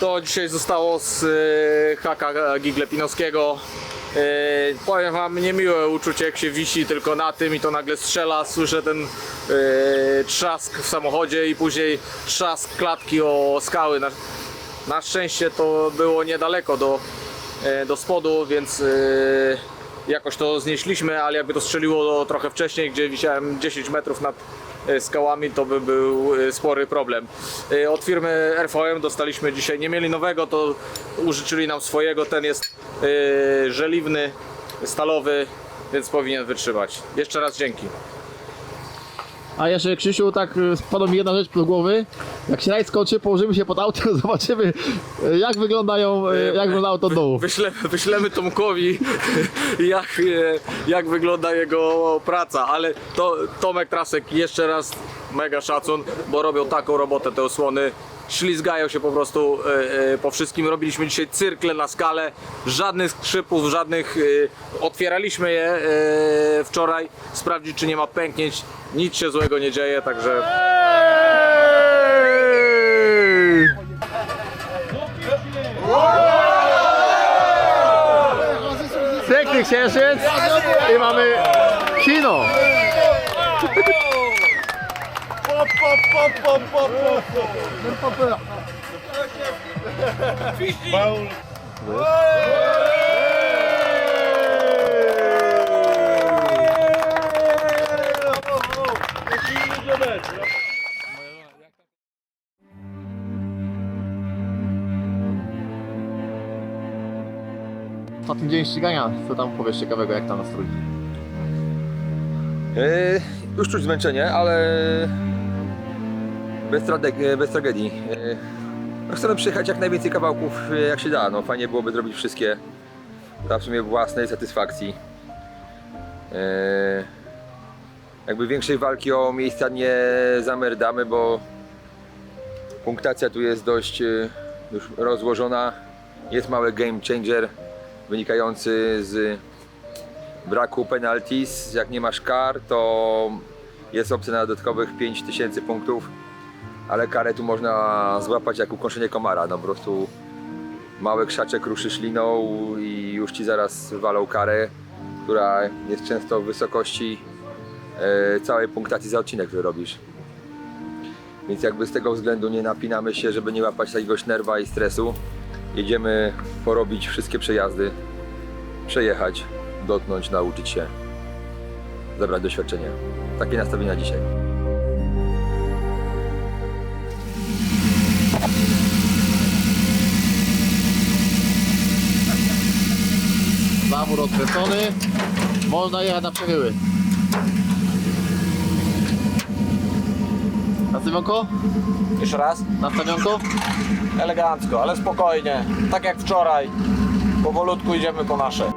To dzisiaj zostało z haka Giglepinowskiego. Powiem wam, niemiłe uczucie, jak się wisi tylko na tym i to nagle strzela, słyszę ten trzask w samochodzie i później trzask klatki o skały. Na szczęście to było niedaleko do spodu, więc jakoś to znieśliśmy, ale jakby to strzeliło trochę wcześniej, gdzie wisiałem 10 metrów nad skałami, to by był spory problem. Od firmy RVM dostaliśmy dzisiaj, nie mieli nowego, to użyczyli nam swojego, ten jest żeliwny, stalowy, więc powinien wytrzymać. Jeszcze raz dzięki. A jeszcze Krzysiu, tak spadła mi jedna rzecz do głowy. Jak się rajd skończy, położymy się pod autem, zobaczymy jak wygląda auto od dołu. Wyślemy Tomkowi jak wygląda jego praca, ale Tomek Trasek jeszcze raz mega szacun, bo robią taką robotę te osłony. Ślizgają się po prostu po wszystkim. Robiliśmy dzisiaj cyrkle na skalę, żadnych skrzypów, żadnych... Otwieraliśmy je wczoraj, sprawdzić czy nie ma pęknięć, nic się złego nie dzieje, także... Piękny księżyc i mamy kino. Ostatni dzień ścigania, co tam powiesz ciekawego, jak tam nastrój? Już czuć zmęczenie, ale bez tragedii. No chcemy przejechać jak najwięcej kawałków jak się da. No, fajnie byłoby zrobić wszystkie dla w sumie własnej satysfakcji. Jakby większej walki o miejsca nie zamerdamy, bo punktacja tu jest dość już rozłożona. Jest mały game changer wynikający z braku penalties. Jak nie masz kar, to jest opcja na dodatkowych 5000 punktów, ale karę tu można złapać jak ukończenie komara. No po prostu mały krzaczek ruszy śliną i już ci zaraz walą karę, która jest często w wysokości całej punktacji za odcinek, który robisz. Więc jakby z tego względu nie napinamy się, żeby nie łapać jakiegoś nerwa i stresu. Jedziemy porobić wszystkie przejazdy, przejechać, dotknąć, nauczyć się, zebrać doświadczenie. Takie nastawienia dzisiaj. Zawór odkręcony, można jechać na przechyły. Nastawionko? Jeszcze raz. Nastawionko? Elegancko, ale spokojnie. Tak jak wczoraj. Powolutku idziemy po nasze.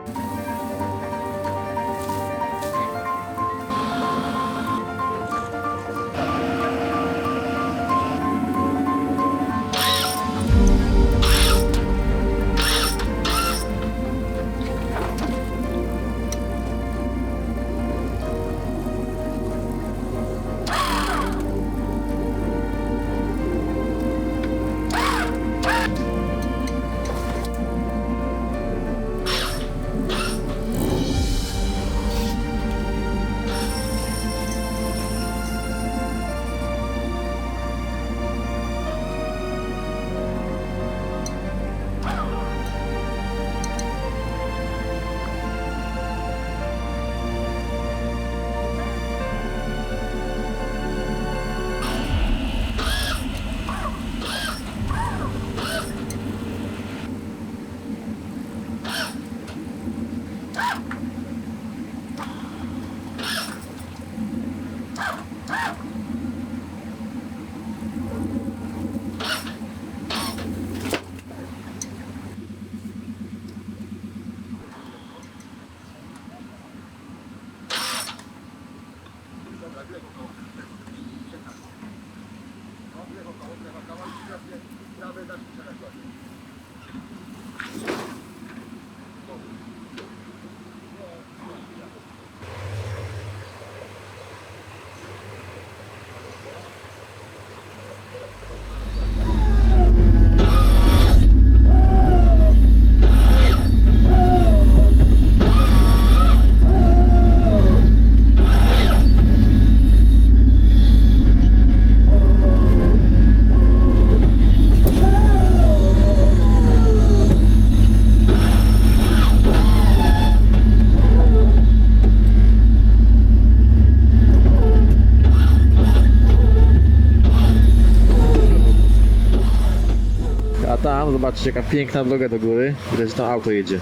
Tam, zobaczcie jaka piękna droga do góry. Widać, że tam auto jedzie.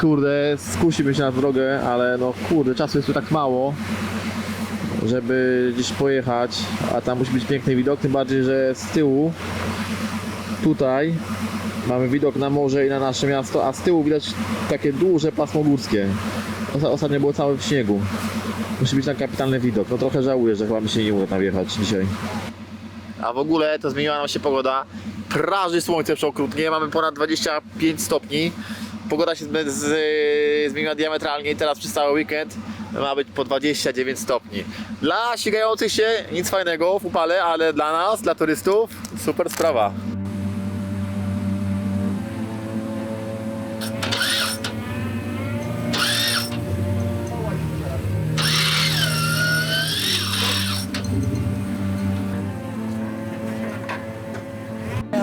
Kurde, skusimy się na drogę, ale no kurde, czasu jest tu tak mało, żeby gdzieś pojechać, a tam musi być piękny widok, tym bardziej, że z tyłu, tutaj, mamy widok na morze i na nasze miasto, a z tyłu widać takie duże pasmo górskie. Ostatnio było całe w śniegu. Musi być tam kapitalny widok. No trochę żałuję, że chyba mi się nie uda tam wjechać dzisiaj. A w ogóle to zmieniła nam się pogoda. Praży słońce przeokrutnie, mamy ponad 25 stopni. Pogoda się zmieniła diametralnie i teraz przez cały weekend ma być po 29 stopni. Dla ścigających się nic fajnego w upale, ale dla nas, dla turystów, super sprawa.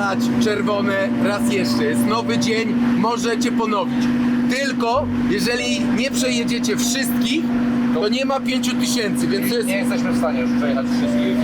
zapalać czerwone raz jeszcze. Jest nowy dzień, możecie ponowić. Tylko jeżeli nie przejedziecie wszystkich, to nie ma 5000, więc to jest... Nie jesteśmy w stanie już przejechać wszystkich.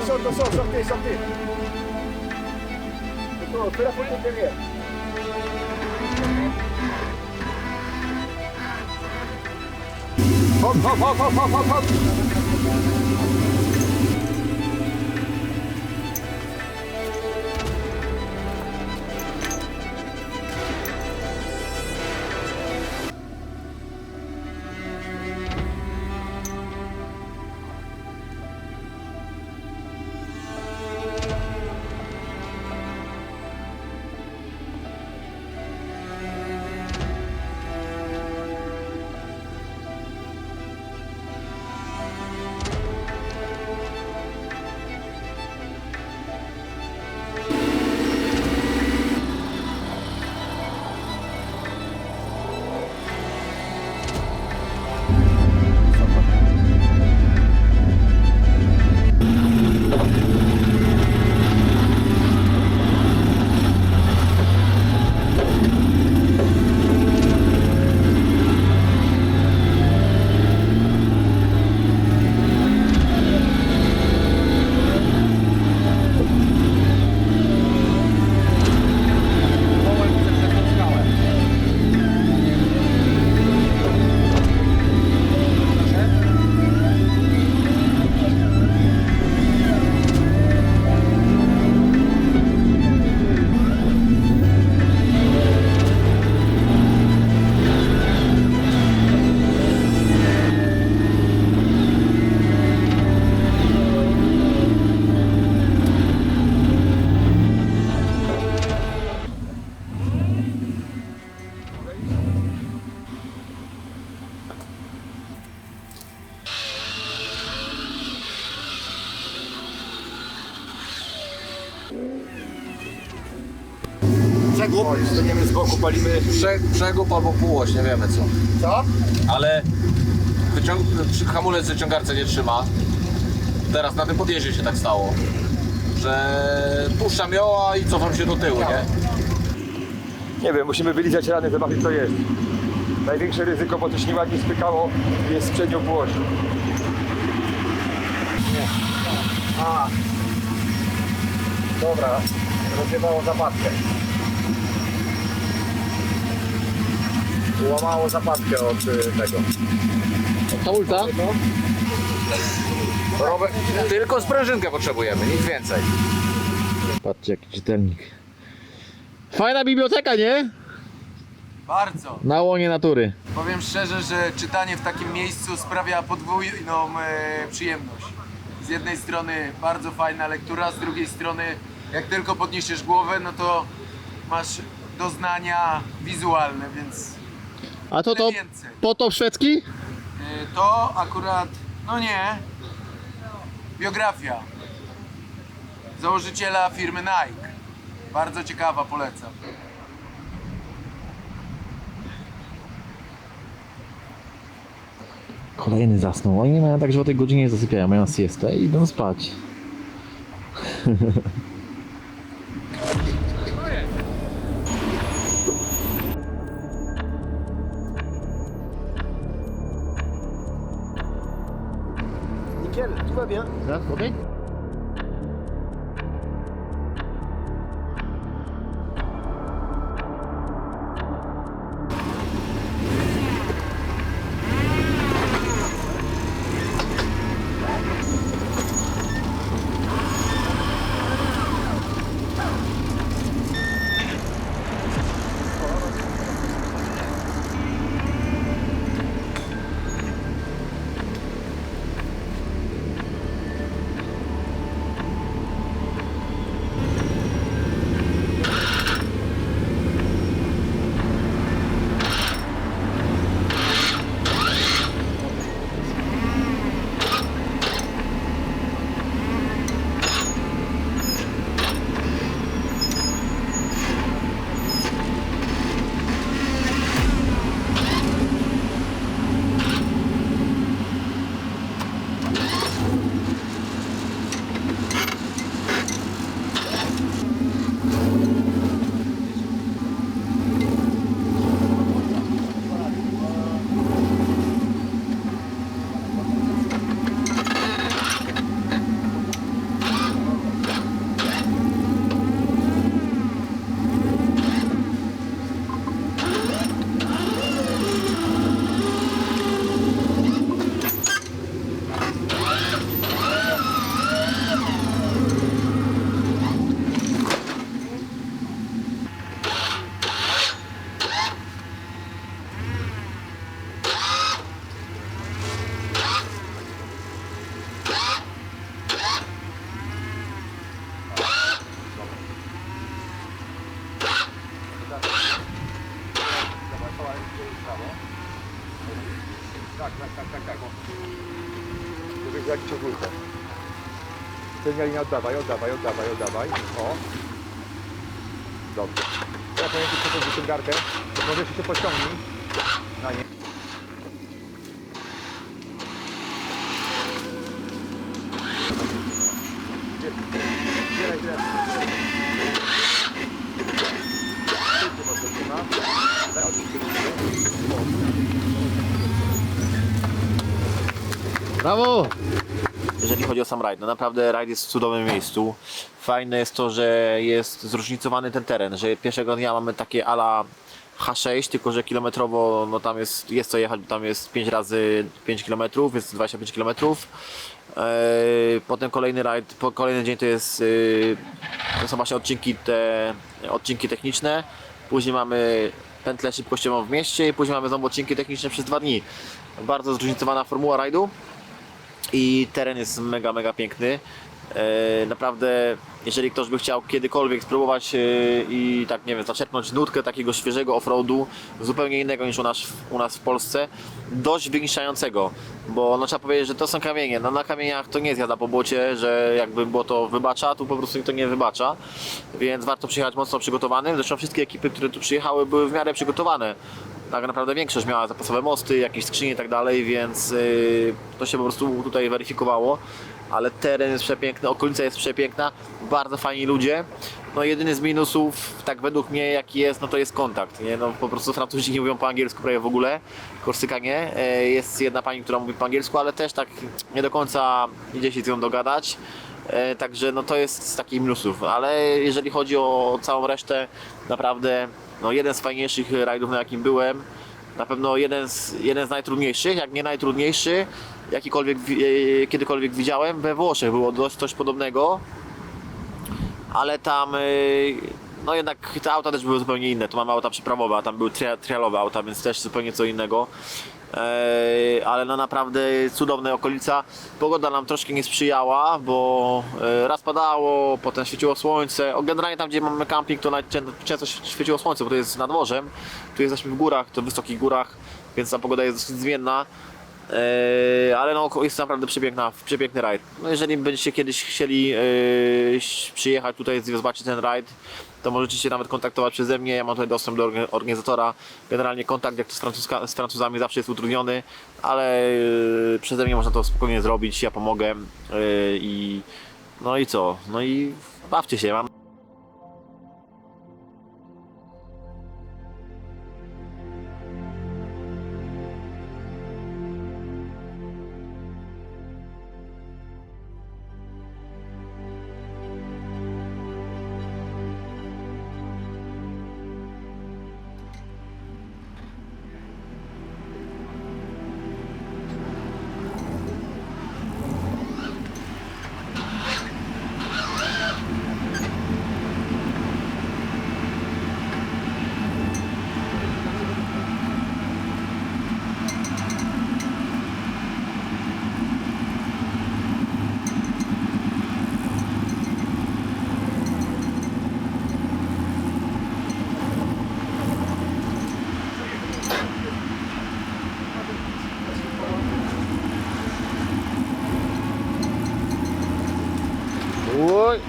Sortez. Fais la photo derrière. Hop. Przegub. Staniemy z boku, palimy. Przegub albo półoś, nie wiemy co. Co? Ale hamulec w wyciągarce nie trzyma. Teraz na tym podjeździe się tak stało, że puszczam ją i cofam się do tyłu, nie? Nie wiem, musimy wylizać rany, zobaczyć co jest. Największe ryzyko, bo to się nieładnie spykało, jest z przednią półością. Dobra, rozjebało zapadkę. Łamało zapadkę od tego. Od hamulca? Tylko sprężynkę potrzebujemy, nic więcej. Patrzcie, jaki czytelnik. Fajna biblioteka, nie? Bardzo. Na łonie natury. Powiem szczerze, że czytanie w takim miejscu sprawia podwójną przyjemność. Z jednej strony bardzo fajna lektura, z drugiej strony jak tylko podniesiesz głowę, no to masz doznania wizualne, więc A to tyle więcej. potop szwedzki? To akurat, no nie, biografia założyciela firmy Nike. Bardzo ciekawa, polecam. Kolejny zasnął. Oni mają tak, że o tej godzinie zasypiają, mają siestę i idą spać. Nickel, tout va bien. Ok? Żeby jak ciągulkę. Ciągnij, oddawaj. O. Dobrze. Ja powiem Ci przed wyciągarkę. Możesz się pociągnij. Na nie. Brawo! Jeżeli chodzi o sam rajd, no naprawdę rajd jest w cudownym miejscu. Fajne jest to, że jest zróżnicowany ten teren, że pierwszego dnia mamy takie ala H6, tylko że kilometrowo no tam jest co jechać, bo tam jest 5 razy 5 km, jest 25 km. Potem kolejny rajd, kolejny dzień to są właśnie odcinki techniczne. Później mamy pętlę szybkościową w mieście i później mamy znowu odcinki techniczne przez 2 dni. Bardzo zróżnicowana formuła rajdu. I teren jest mega piękny. Naprawdę, jeżeli ktoś by chciał kiedykolwiek spróbować i tak nie wiem, zaczerpnąć nutkę takiego świeżego offroadu, zupełnie innego niż u nas w Polsce, dość wyniszczającego, bo no, trzeba powiedzieć, że to są kamienie. No, na kamieniach to nie jest jazda po błocie, że jakby błoto wybacza, tu po prostu to nie wybacza, więc warto przyjechać mocno przygotowanym. Zresztą wszystkie ekipy, które tu przyjechały, były w miarę przygotowane. tak naprawdę większość miała zapasowe mosty, jakieś skrzynie i tak dalej, więc to się po prostu tutaj weryfikowało. Ale teren jest przepiękny, okolica jest przepiękna, bardzo fajni ludzie. No jedyny z minusów, tak według mnie jaki jest, no to jest kontakt, nie? No po prostu Francuzi nie mówią po angielsku prawie w ogóle, Korsykanie. Jest jedna pani, która mówi po angielsku, ale też tak nie do końca idzie się z nią dogadać. Także no to jest z takich minusów, ale jeżeli chodzi o całą resztę, naprawdę no jeden z fajniejszych rajdów, na jakim byłem. Na pewno jeden z najtrudniejszych, jak nie najtrudniejszy, jakikolwiek kiedykolwiek widziałem. We Włoszech było coś podobnego, ale tam no jednak te auta też były zupełnie inne. Tu mamy auta przyprawowe, a tam były trialowe auta, więc też zupełnie co innego. Ale no naprawdę cudowna okolica. Pogoda nam troszkę nie sprzyjała, bo raz padało, potem świeciło słońce. Generalnie tam, gdzie mamy camping, to często świeciło słońce, bo to jest nad morzem. Tu jesteśmy w górach, to w wysokich górach, więc ta pogoda jest dosyć zmienna. Ale no, jest naprawdę przepiękny rajd. No, jeżeli będziecie kiedyś chcieli przyjechać tutaj, zobaczyć ten rajd, to możecie się nawet kontaktować przeze mnie. Ja mam tutaj dostęp do organizatora. Generalnie kontakt, jak to z Francuzami, zawsze jest utrudniony, ale przeze mnie można to spokojnie zrobić. Ja pomogę no i co? No i bawcie się. Oj.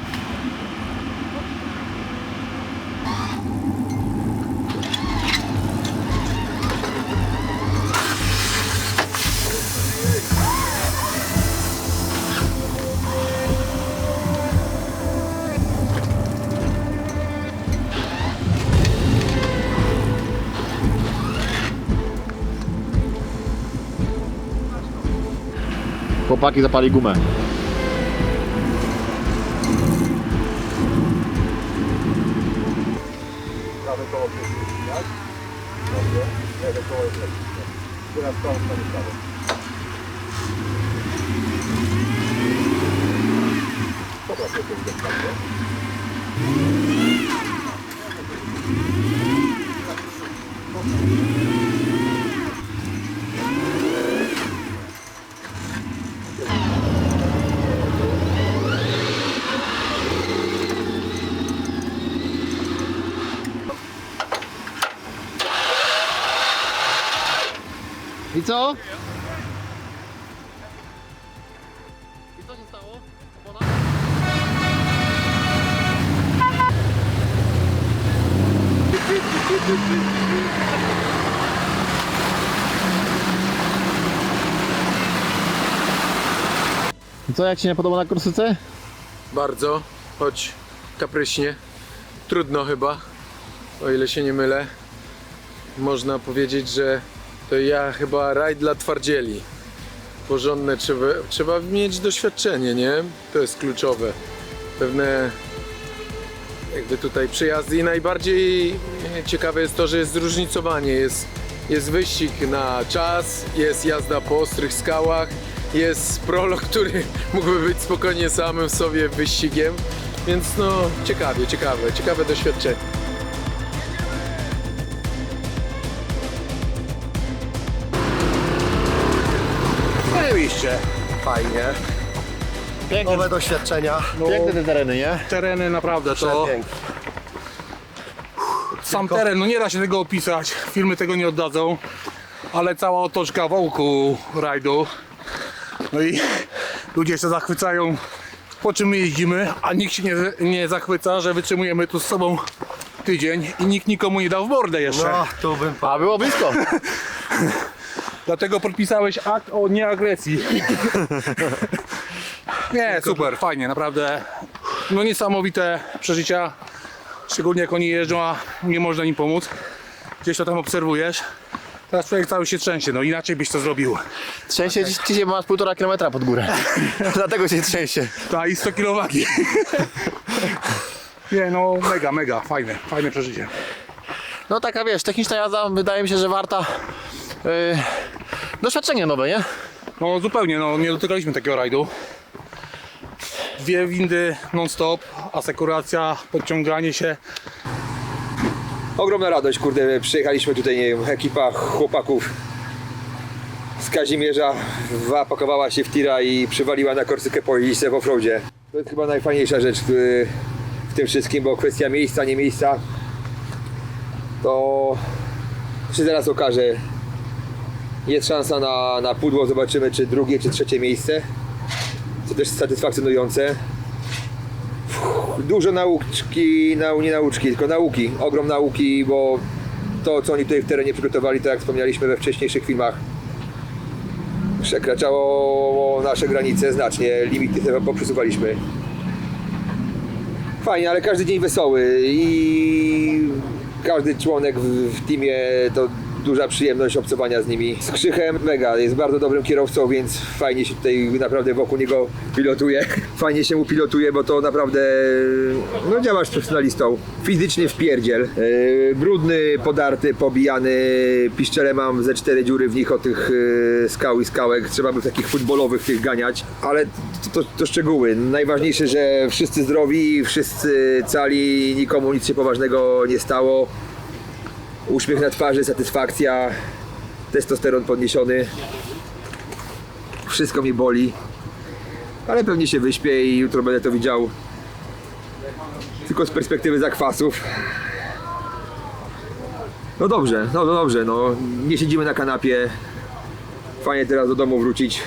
Chłopaki zapali gumę. Prawe koło przeciwne, tak? Dobrze. Lewe koło jest lepiej. Teraz koło stanie prawo. Dobra, to jest widać bardzo. I co? I co się stało? I co, jak się nie podoba na Korsyce? Bardzo, choć kapryśnie. Trudno chyba, o ile się nie mylę. Można powiedzieć, że to ja chyba rajd dla twardzieli. Porządne, trzeba mieć doświadczenie, nie? To jest kluczowe. Pewne jakby tutaj przejazdy i najbardziej ciekawe jest to, że jest zróżnicowanie. Jest wyścig na czas, jest jazda po ostrych skałach, jest prolog, który mógłby być spokojnie samym w sobie wyścigiem. Więc no ciekawe doświadczenie. Oczywiście. Fajnie. Nowe doświadczenia. Piękne te tereny, nie? Tereny naprawdę to... Sam teren, no nie da się tego opisać, filmy tego nie oddadzą, ale cała otoczka wokół rajdu. No i ludzie się zachwycają, po czym my jeździmy, a nikt się nie zachwyca, że wytrzymujemy tu z sobą tydzień i nikt nikomu nie dał w mordę jeszcze. No, tu bym... A było blisko. Dlatego podpisałeś akt o nieagresji. Nie, super, fajnie, naprawdę. No niesamowite przeżycia. Szczególnie jak oni jeżdżą, a nie można im pomóc. Gdzieś to tam obserwujesz. Teraz człowiek cały się trzęsie, no inaczej byś to zrobił. Trzęsie ci się, bo masz 1,5 kilometra pod górę. Dlatego się trzęsie. Ta i 100 kg wagi. Nie, no mega, fajne przeżycie. No taka wiesz, techniczna jazda wydaje mi się, że warta doświadczenie nowe, nie? No zupełnie, no nie dotykaliśmy takiego rajdu. 2 windy non-stop, asekuracja, podciąganie się. Ogromna radość, kurde, przyjechaliśmy tutaj, nie wiem, ekipa chłopaków z Kazimierza zapakowała się w tira i przywaliła na Korsykę pojeździć sobie w offroadzie. To jest chyba najfajniejsza rzecz w tym wszystkim, bo kwestia miejsca, nie miejsca, to się zaraz okaże. Jest szansa na pudło, zobaczymy czy drugie, czy trzecie miejsce, co też satysfakcjonujące. Dużo nauczki, nie nauczki, tylko nauki, ogrom nauki, bo to co oni tutaj w terenie przygotowali, to jak wspomnieliśmy we wcześniejszych filmach, przekraczało nasze granice znacznie, limity sobie poprzesuwaliśmy. Fajnie, ale każdy dzień wesoły i każdy członek w teamie to duża przyjemność obcowania z nimi. Z Krzychem mega, jest bardzo dobrym kierowcą, więc fajnie się tutaj naprawdę wokół niego pilotuje. Fajnie się mu pilotuje, bo to naprawdę, no działasz z profesjonalistą. Fizycznie wpierdziel. Brudny, podarty, pobijany, piszczele mam ze 4 dziury w nich od tych skał i skałek. Trzeba by takich futbolowych tych ganiać, ale to szczegóły. Najważniejsze, że wszyscy zdrowi, wszyscy cali, nikomu nic się poważnego nie stało. Uśmiech na twarzy, satysfakcja, testosteron podniesiony. Wszystko mi boli, ale pewnie się wyśpię i jutro będę to widział tylko z perspektywy zakwasów. No dobrze, no nie siedzimy na kanapie. Fajnie teraz do domu wrócić,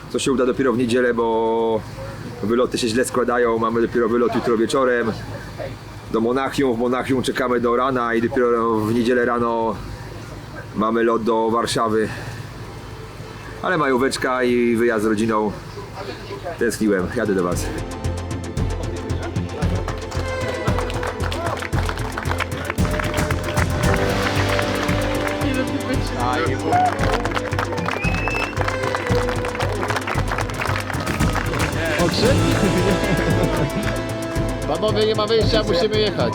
co się uda dopiero w niedzielę, bo wyloty się źle składają, mamy dopiero wylot jutro wieczorem do Monachium. W Monachium czekamy do rana i dopiero w niedzielę rano mamy lot do Warszawy. Ale majóweczka i wyjazd z rodziną. Tęskniłem, jadę do Was. Panowie, nie ma wyjścia, musimy jechać.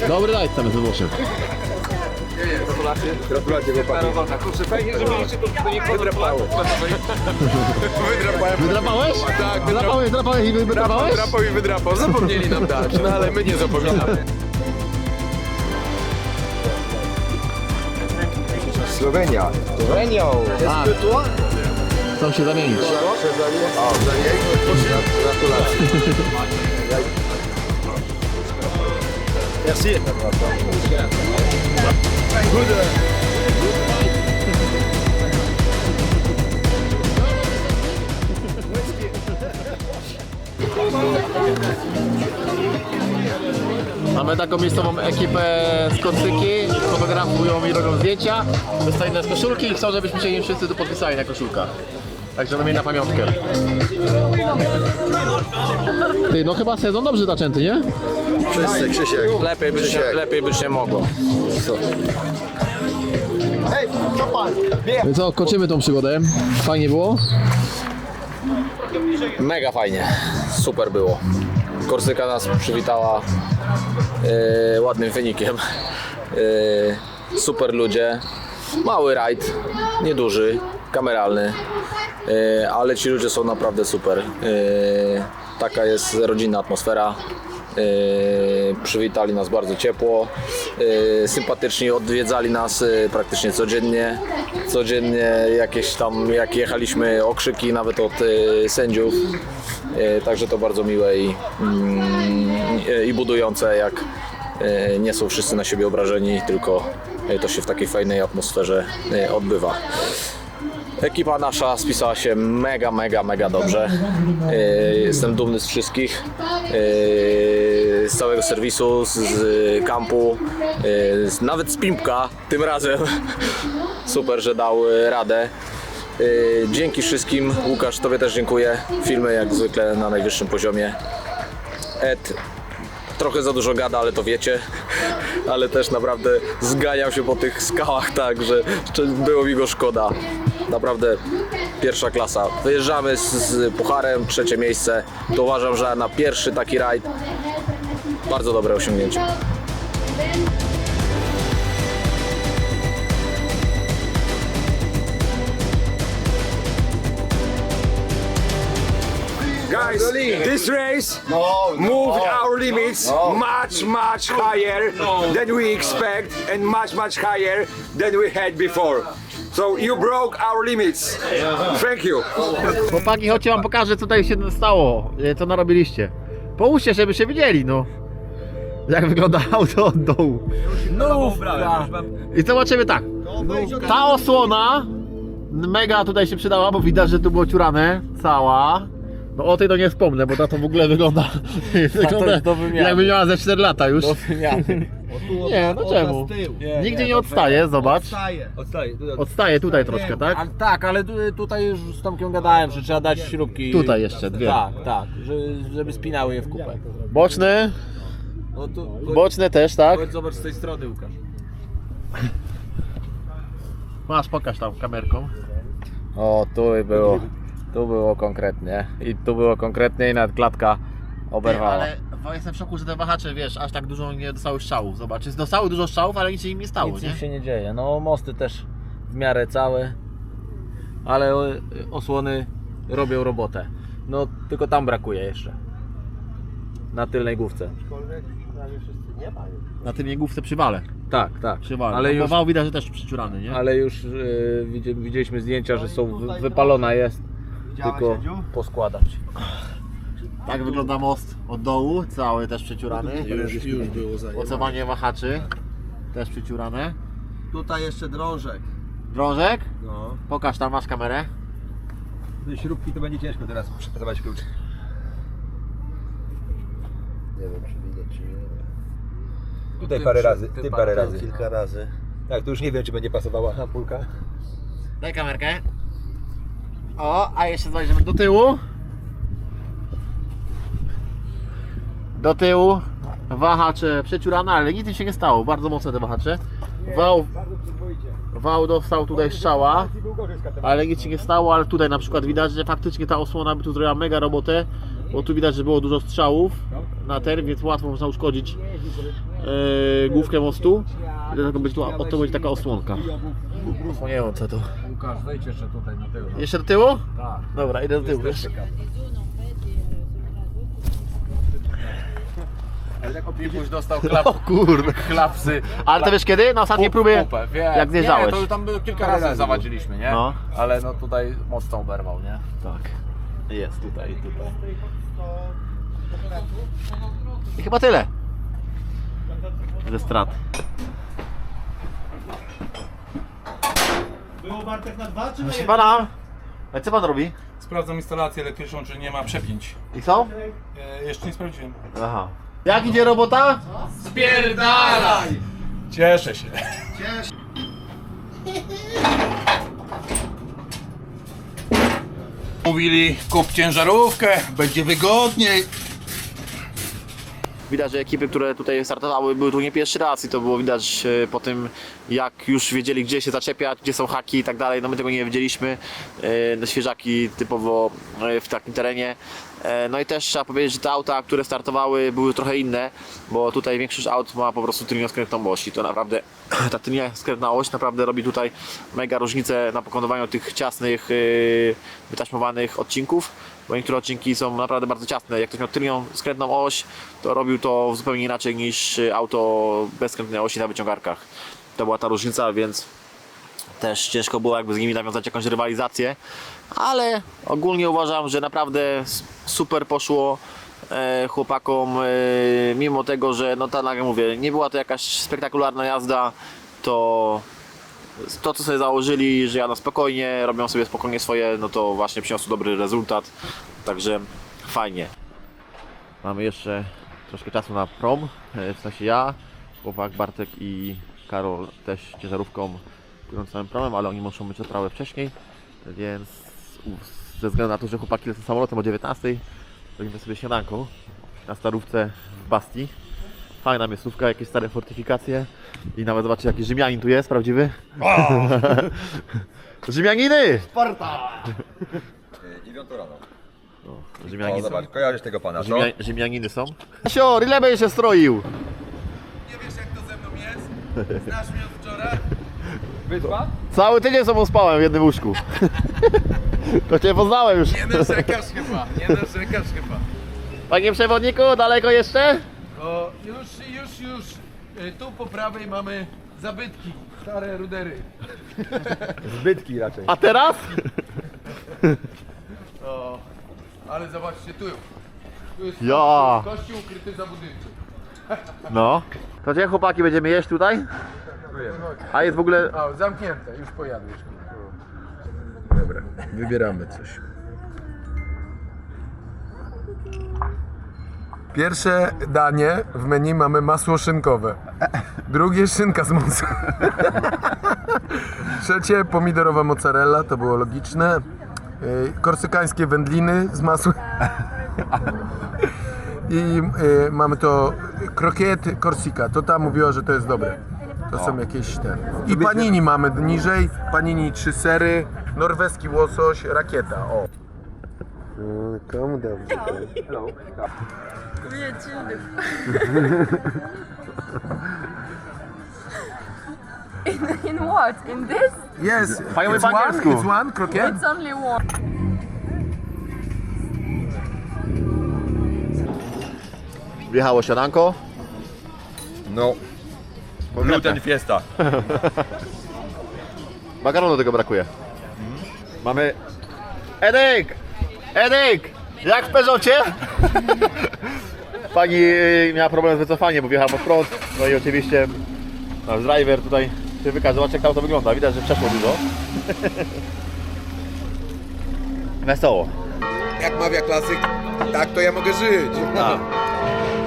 Dobry rajd tam z Włoszech. Gratulacje chłopaki. Kurczę, fajnie, że mieliście to nie wydrapało. Wydrapałeś? Tak, wydrapałeś i wydrapałeś? Drapał i wydrapał. Zapomnieli nam dać, no ale my nie zapominamy. Słowenia. Chcą się zamienić. Merci. Mamy taką miejscową ekipę z Korsyki, fotografują i robią zdjęcia. Dostają nas koszulki i chcą, żebyśmy się im wszyscy tu podpisali na koszulkach. Także mamy na pamiątkę. Ty, no chyba sezon dobrze zaczęty, nie? Wszyscy, Krzysiek. Lepiej by się mogło. No i co, kończymy tą przygodę. Fajnie było? Mega fajnie, super było. Korsyka nas przywitała ładnym wynikiem. Super ludzie, mały rajd, nieduży, kameralny, ale ci ludzie są naprawdę super. Taka jest rodzinna atmosfera. Przywitali nas bardzo ciepło, sympatycznie odwiedzali nas praktycznie codziennie. Jakieś tam, jak jechaliśmy, okrzyki nawet od sędziów. Także to bardzo miłe i budujące, jak nie są wszyscy na siebie obrażeni, tylko to się w takiej fajnej atmosferze odbywa. Ekipa nasza spisała się mega dobrze. Jestem dumny z wszystkich, z całego serwisu, z kampu, nawet z Pimpka tym razem. Super, że dał radę. Dzięki wszystkim. Łukasz, tobie też dziękuję. Filmy jak zwykle na najwyższym poziomie. Ed trochę za dużo gada, ale to wiecie. Ale też naprawdę zganiał się po tych skałach tak, że było mi go szkoda. Naprawdę pierwsza klasa. Wyjeżdżamy z pucharem, 3. miejsce. To uważam, że na pierwszy taki rajd bardzo dobre osiągnięcie. Guys, this race moved our limits much higher than we expect and much higher than we had before. So you broke our limits. Thank you. Chłopaki, chodźcie wam pokażę, co tutaj się stało, co narobiliście. Połóżcie, żeby się widzieli, no. Jak wygląda auto od dołu. I zobaczymy tak. Ta osłona mega tutaj się przydała, bo widać, że tu było ciurane. Cała. No o tej to nie wspomnę, bo ta to w ogóle wygląda, jakby miała ze 4 lata już. Nie, no czemu? Nigdzie nie odstaje, zobacz. Odstaje tutaj troszkę, tak? Tak, ale tutaj już z Tomkiem gadałem, że trzeba dać śrubki. Tutaj jeszcze 2. Tak, żeby spinały je w kupę. Boczny. No to, Boczne też, tak? zobacz z tej strony, Łukasz. Masz, pokaż tam kamerką. O, tu było konkretnie. I tu było konkretnie i nawet klatka oberwała. Ale jestem w szoku, że te wahacze, wiesz, aż tak dużo nie dostały strzałów. Zobacz, dostały dużo strzałów, ale nic się im nie stało, Nic nie? im się nie dzieje. No mosty też w miarę całe, ale osłony robią robotę. No tylko tam brakuje jeszcze. Na tylnej główce. Na tym główce przy wale. Tak. Przy wale. Ale Ale już, wał widać, że też przyciurany, nie? ale już widzieliśmy zdjęcia, że są wypalona jest. Tylko poskładać. Tak wygląda most od dołu, cały też przeciurany. Już było zajęte. Mocowanie wahaczy, też przeciurane. Tutaj jeszcze drążek. Drążek? No. Pokaż, tam masz kamerę. Te śrubki to będzie ciężko teraz przepracować klucz. Nie wiem, czy widać, czy nie. Tutaj parę razy, parę razy. Kilka razy. Tak, tu już nie wiem, czy będzie pasowała ampulka. Daj kamerkę. O, a jeszcze zajrzymy do tyłu. Do tyłu. Wahacze przeciurane, ale nic im się nie stało. Bardzo mocne te wahacze. Wał dostał tutaj strzała, ale nic się nie stało, ale tutaj na przykład widać, że faktycznie ta osłona by tu zrobiła mega robotę, bo tu widać, że było dużo strzałów na ten, więc łatwo można uszkodzić główkę mostu. Dlatego to będzie taka osłonka. Osłaniająca to. Łukasz, wejdź jeszcze tutaj na tył. Jeszcze do tyłu? Tak. Dobra, idę do tyłu. Ale tak Piłkuś dostał O kurde. klapsy. Ale to wiesz kiedy? Na ostatniej próbie? Jak zjeżdżałeś? Nie, to tam kilka razy zawadziliśmy, nie? No. Ale no tutaj mocno oberwał, nie? Tak. Jest tutaj. I chyba tyle. Ze strat. Było Bartek na 2 czy na Proszę pana, a co pan robi? Sprawdzam instalację elektryczną, czy nie ma przepięć. I co? Jeszcze nie sprawdziłem. Aha. Jak idzie robota? Spierdalaj! Cieszę się. Mówili, kup ciężarówkę, będzie wygodniej. Widać, że ekipy, które tutaj startowały, były tu nie pierwszy raz i to było widać po tym, jak już wiedzieli, gdzie się zaczepiać, gdzie są haki i tak dalej. No my tego nie wiedzieliśmy, no świeżaki typowo w takim terenie. No i też trzeba powiedzieć, że te auta, które startowały, były trochę inne, bo tutaj większość aut ma po prostu tylnią skrętną oś i to naprawdę, ta tylnia skrętna oś naprawdę robi tutaj mega różnicę na pokonywaniu tych ciasnych, wytaśmowanych odcinków. bo niektóre odcinki są naprawdę bardzo ciasne. Jak ktoś miał tylną skrętną oś, to robił to zupełnie inaczej niż auto bez skrętnej osi na wyciągarkach. To była ta różnica, więc też ciężko było jakby z nimi nawiązać jakąś rywalizację, ale ogólnie uważam, że naprawdę super poszło chłopakom, mimo tego, że no tak jak mówię, nie była to jakaś spektakularna jazda, to co sobie założyli, że jadą spokojnie, robią sobie spokojnie swoje, no to właśnie przyniosło dobry rezultat, także fajnie. Mamy jeszcze troszkę czasu na prom, w sensie ja, chłopak Bartek i Karol też ciężarówką płyną całym promem, ale oni muszą mieć odprawę wcześniej, więc ze względu na to, że chłopaki lecą samolotem o 19:00, robimy sobie śniadanko na starówce w Bastii. Fajna miejscówka, jakieś stare fortyfikacje i nawet zobaczcie, jaki Rzymianin tu jest, prawdziwy. Rzymianiny! Sparta! 9 rano. Rzymianiny zobacz, są. kojarzysz tego pana, co? Rzymianiny są. Asio, ile będziesz się stroił? Nie wiesz jak to ze mną jest? Znasz mnie od wczoraj? Wyzwa? Cały tydzień z sobą spałem w jednym łóżku. To cię poznałem już. Nie narzekasz chyba, nie narzekasz chyba. Panie przewodniku, daleko jeszcze? O, już. Tu po prawej mamy zabytki, stare rudery. Zbytki raczej. A teraz? O, ale zobaczcie tu. Tu jest Ja. kościół ukryty za budynkiem. No. To gdzie chłopaki będziemy jeść tutaj? A jest w ogóle... O, zamknięte, już pojadłeś. Dobra, wybieramy coś. Pierwsze danie w menu mamy masło szynkowe. Drugie szynka z mąsą. Trzecie pomidorowa mozzarella, to było logiczne. Korsykańskie wędliny z masłem. I mamy to krokiety Korsika. To ta mówiła, że to jest dobre. To są jakieś te. I panini mamy niżej. Panini 3 sery, norweski łosoś, rakieta. O. Komu dobrze? In what? In this? Yes. Fajnie It's po one, angielsku. it's one croquette. It's only one. Wjechało siadanko. No. Gluten fiesta. Makaronu do tego brakuje. Mamy... Edyk! Edyk! Jak w Peugeocie? Pani miała problem z wycofaniem, bo wjechała pod prąd. No i oczywiście nasz driver tutaj się wykaże. Zobacz jak to auto wygląda. Widać, że przeszło dużo. Wesoło. Jak mawia klasyk, tak to ja mogę żyć. Tak.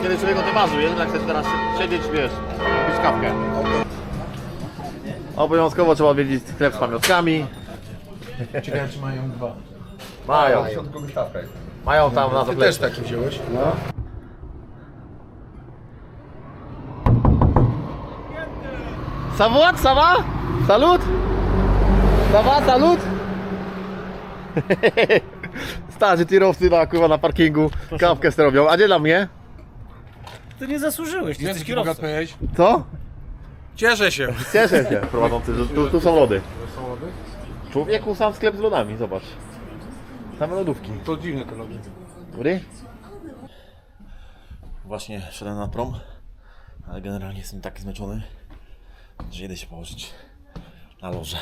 Kiedy człowiek o tym marzył, jednak chcesz teraz siedzieć, wiesz, pić kawkę. Obowiązkowo trzeba odwiedzić sklep z pamiątkami. Ciekawe czy mają dwa. Mają. Mają tam na Ty zaplecie. też taki wziąłeś? No. Salut, ça va? Salut? Ça va, salut? Starzy tirowcy kurwa na parkingu kawkę robią, a gdzie dla mnie? Ty nie zasłużyłeś, ty jesteś kierowcą. Co? Cieszę się. Cieszę się, prowadzący, że tu są lody. Człowieku, sam sklep z lodami, zobacz. Same lodówki. To dziwne to lody. Dobry? Właśnie szedłem na prom, ale generalnie jestem taki zmęczony, że idę się położyć na loże.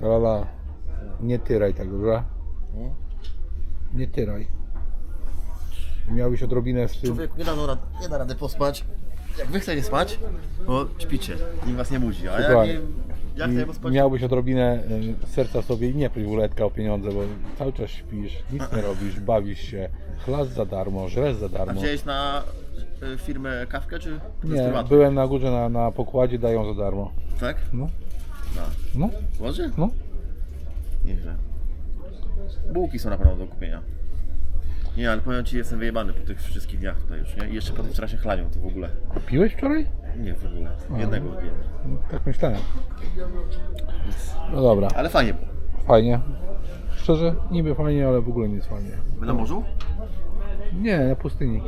Lala, nie tyraj tak, dobrze? Nie tyraj. Miałbyś odrobinę z tym. Człowieku, nie da rady pospać. Jak wy chcecie spać, to śpicie, nikt was nie budzi, a ja chcę pospać. Miałbyś odrobinę serca sobie i nie prój uletka o pieniądze, bo cały czas śpisz, nic nie robisz, bawisz się, chlasz za darmo, żresz za A darmo. wziąłeś na firmę kawkę, czy to jest Nie, prywatne? byłem na górze na pokładzie, dają za darmo. Tak? No. No. No. Może? No. Nieźle. Bułki są na pewno do kupienia. Nie, ale powiem ci, jestem wyjebany po tych wszystkich dniach tutaj już, nie? I jeszcze po tym wczoraj się chlanią, to w ogóle. Piłeś wczoraj? Nie, w ogóle. Jednego wypiłem. Tak myślałem. No dobra. Ale fajnie było. Fajnie. Szczerze, niby fajnie, ale w ogóle nie jest fajnie. My na morzu? Nie, na pustyni.